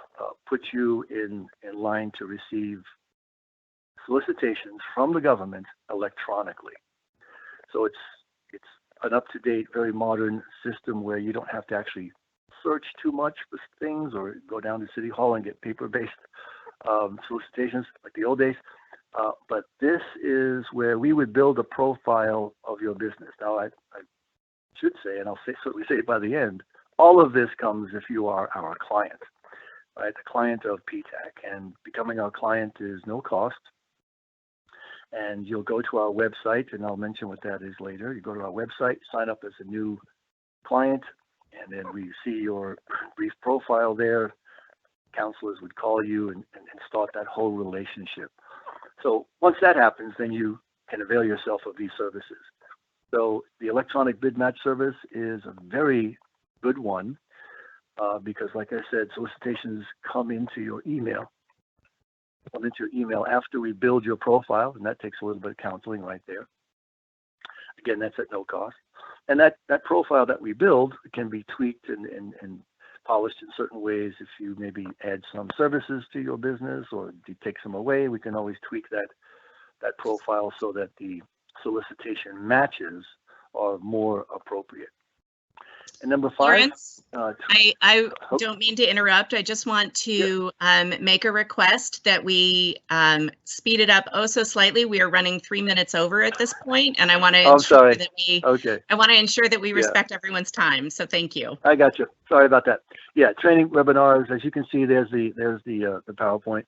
put you in line to receive solicitations from the government electronically. So it's an up-to-date, very modern system where you don't have to actually search too much for things or go down to City Hall and get paper-based solicitations like the old days. But this is where we would build a profile of your business. Now, I should say, and I'll certainly say it by the end, all of this comes if you are our client, right? The client of PTAC, and becoming our client is no cost. And you'll go to our website, and I'll mention what that is later. You go to our website, sign up as a new client, and then we see your brief profile there. Counselors would call you and start that whole relationship. So once that happens, then you can avail yourself of these services. So the electronic bid match service is a very good one because, like I said, solicitations come into your email. After we build your profile, and that takes a little bit of counseling right there. Again, that's at no cost. And that profile that we build can be tweaked and polished in certain ways. If you maybe add some services to your business or you take some away, we can always tweak that profile so that the solicitation matches are more appropriate. And number 5, Lawrence, I don't mean to interrupt. I just want to make a request that we speed it up so slightly. We are running 3 minutes over at this point, and I want to ensure that we I want to ensure that we respect everyone's time. So thank you. I got you. Sorry about that. Yeah, training webinars. As you can see, there's the PowerPoint.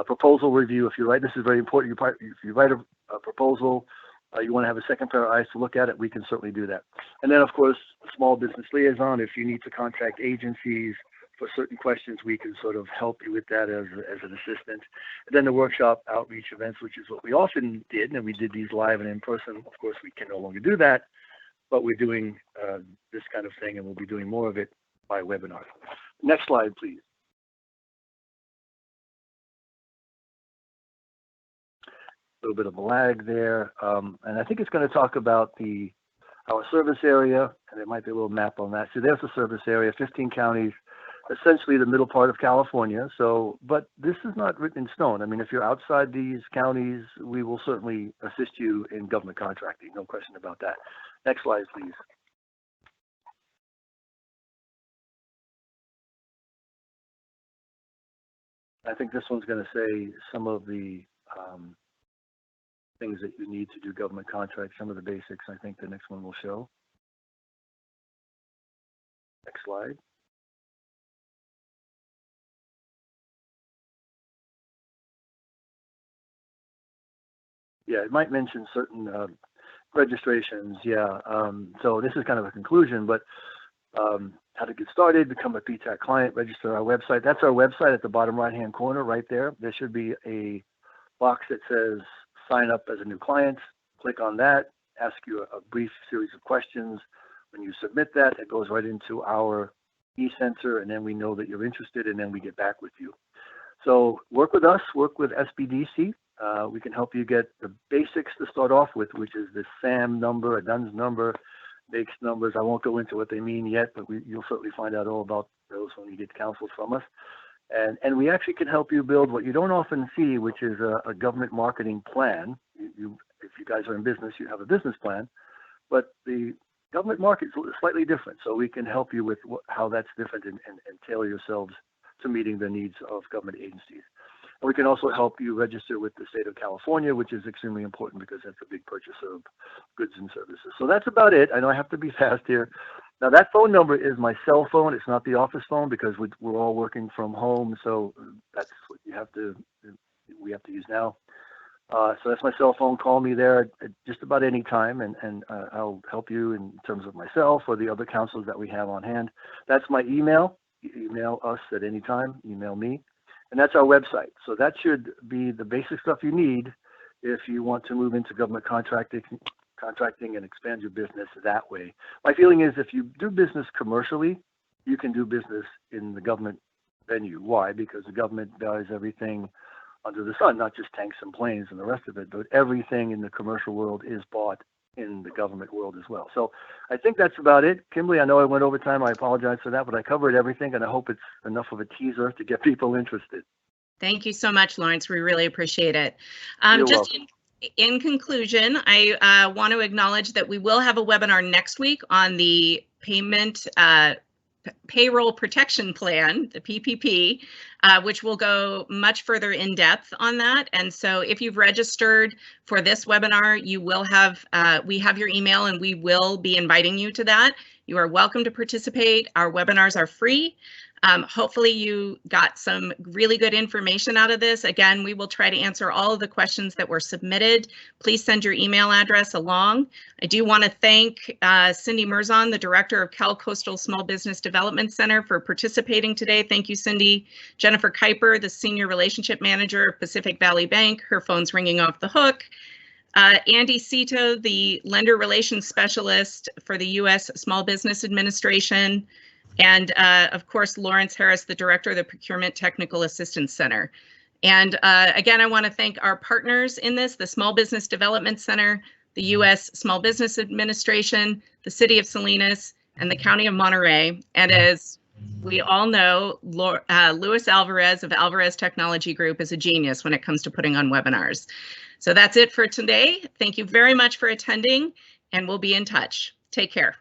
Proposal review. If you write, this is very important. If you write a proposal, you want to have a second pair of eyes to look at it, we can certainly do that. And then, of course, small business liaison. If you need to contact agencies for certain questions, we can sort of help you with that as an assistant. And then the workshop outreach events, which is what we often did, and we did these live and in person. Of course, we can no longer do that, but we're doing this kind of thing, and we'll be doing more of it by webinar. Next slide, please. A little bit of a lag there, and I think it's going to talk about our service area, and there might be a little map on that. So there's the service area, 15 counties, essentially the middle part of California. So, but this is not written in stone. I mean, if you're outside these counties, we will certainly assist you in government contracting, no question about that. Next slide, please. I think this one's going to say some of the things that you need to do government contracts, some of the basics. I think the next one will show. Next slide. Yeah, it might mention certain registrations. Yeah, so this is kind of a conclusion, but how to get started, become a PTAC client, register our website. That's our website at the bottom right-hand corner right there. There should be a box that says sign up as a new client. Click on that, ask you a brief series of questions. When you submit that, it goes right into our e-center, and then we know that you're interested, and then we get back with you. So work with us, work with SBDC. We can help you get the basics to start off with, which is the SAM number, a DUNS number, NAICS numbers. I won't go into what they mean yet, but you'll certainly find out all about those when you get counsel from us. And we actually can help you build what you don't often see, which is a government marketing plan. If you guys are in business, you have a business plan. But the government market is slightly different, so we can help you with how that's different and tailor yourselves to meeting the needs of government agencies. And we can also help you register with the state of California, which is extremely important because that's a big purchaser of goods and services. So that's about it. I know I have to be fast here. Now that phone number is my cell phone. It's not the office phone because we're all working from home. So that's what we have to use now. So that's my cell phone. Call me there at just about any time, and I'll help you in terms of myself or the other counselors that we have on hand. That's my email. Email us at any time. Email me. And that's our website. So that should be the basic stuff you need if you want to move into government contracting and expand your business that way. My feeling is if you do business commercially, you can do business in the government venue. Why? Because the government does everything under the sun, not just tanks and planes and the rest of it, but everything in the commercial world is bought in the government world as well. So I think that's about it. Kimberly, I know I went over time. I apologize for that, but I covered everything, and I hope it's enough of a teaser to get people interested. Thank you so much, Lawrence. We really appreciate it. You're Just welcome. in conclusion, I want to acknowledge that we will have a webinar next week on the payroll protection plan, the PPP, which will go much further in depth on that. And so if you've registered for this webinar, you will have, we have your email and we will be inviting you to that. You are welcome to participate. Our webinars are free. Hopefully you got some really good information out of this. Again, we will try to answer all of the questions that were submitted. Please send your email address along. I do want to thank Cindy Merzon, the Director of Cal Coastal Small Business Development Center, for participating today. Thank you, Cindy. Jennifer Kuiper, the Senior Relationship Manager of Pacific Valley Bank. Her phone's ringing off the hook. Andy Cito, the Lender Relations Specialist for the U.S. Small Business Administration. And of course, Lawrence Harris, the Director of the Procurement Technical Assistance Center. And again, I want to thank our partners in this, the Small Business Development Center, the U.S. Small Business Administration, the City of Salinas, and the County of Monterey. And as we all know, Luis Alvarez of Alvarez Technology Group is a genius when it comes to putting on webinars. So that's it for today. Thank you very much for attending, and we'll be in touch. Take care.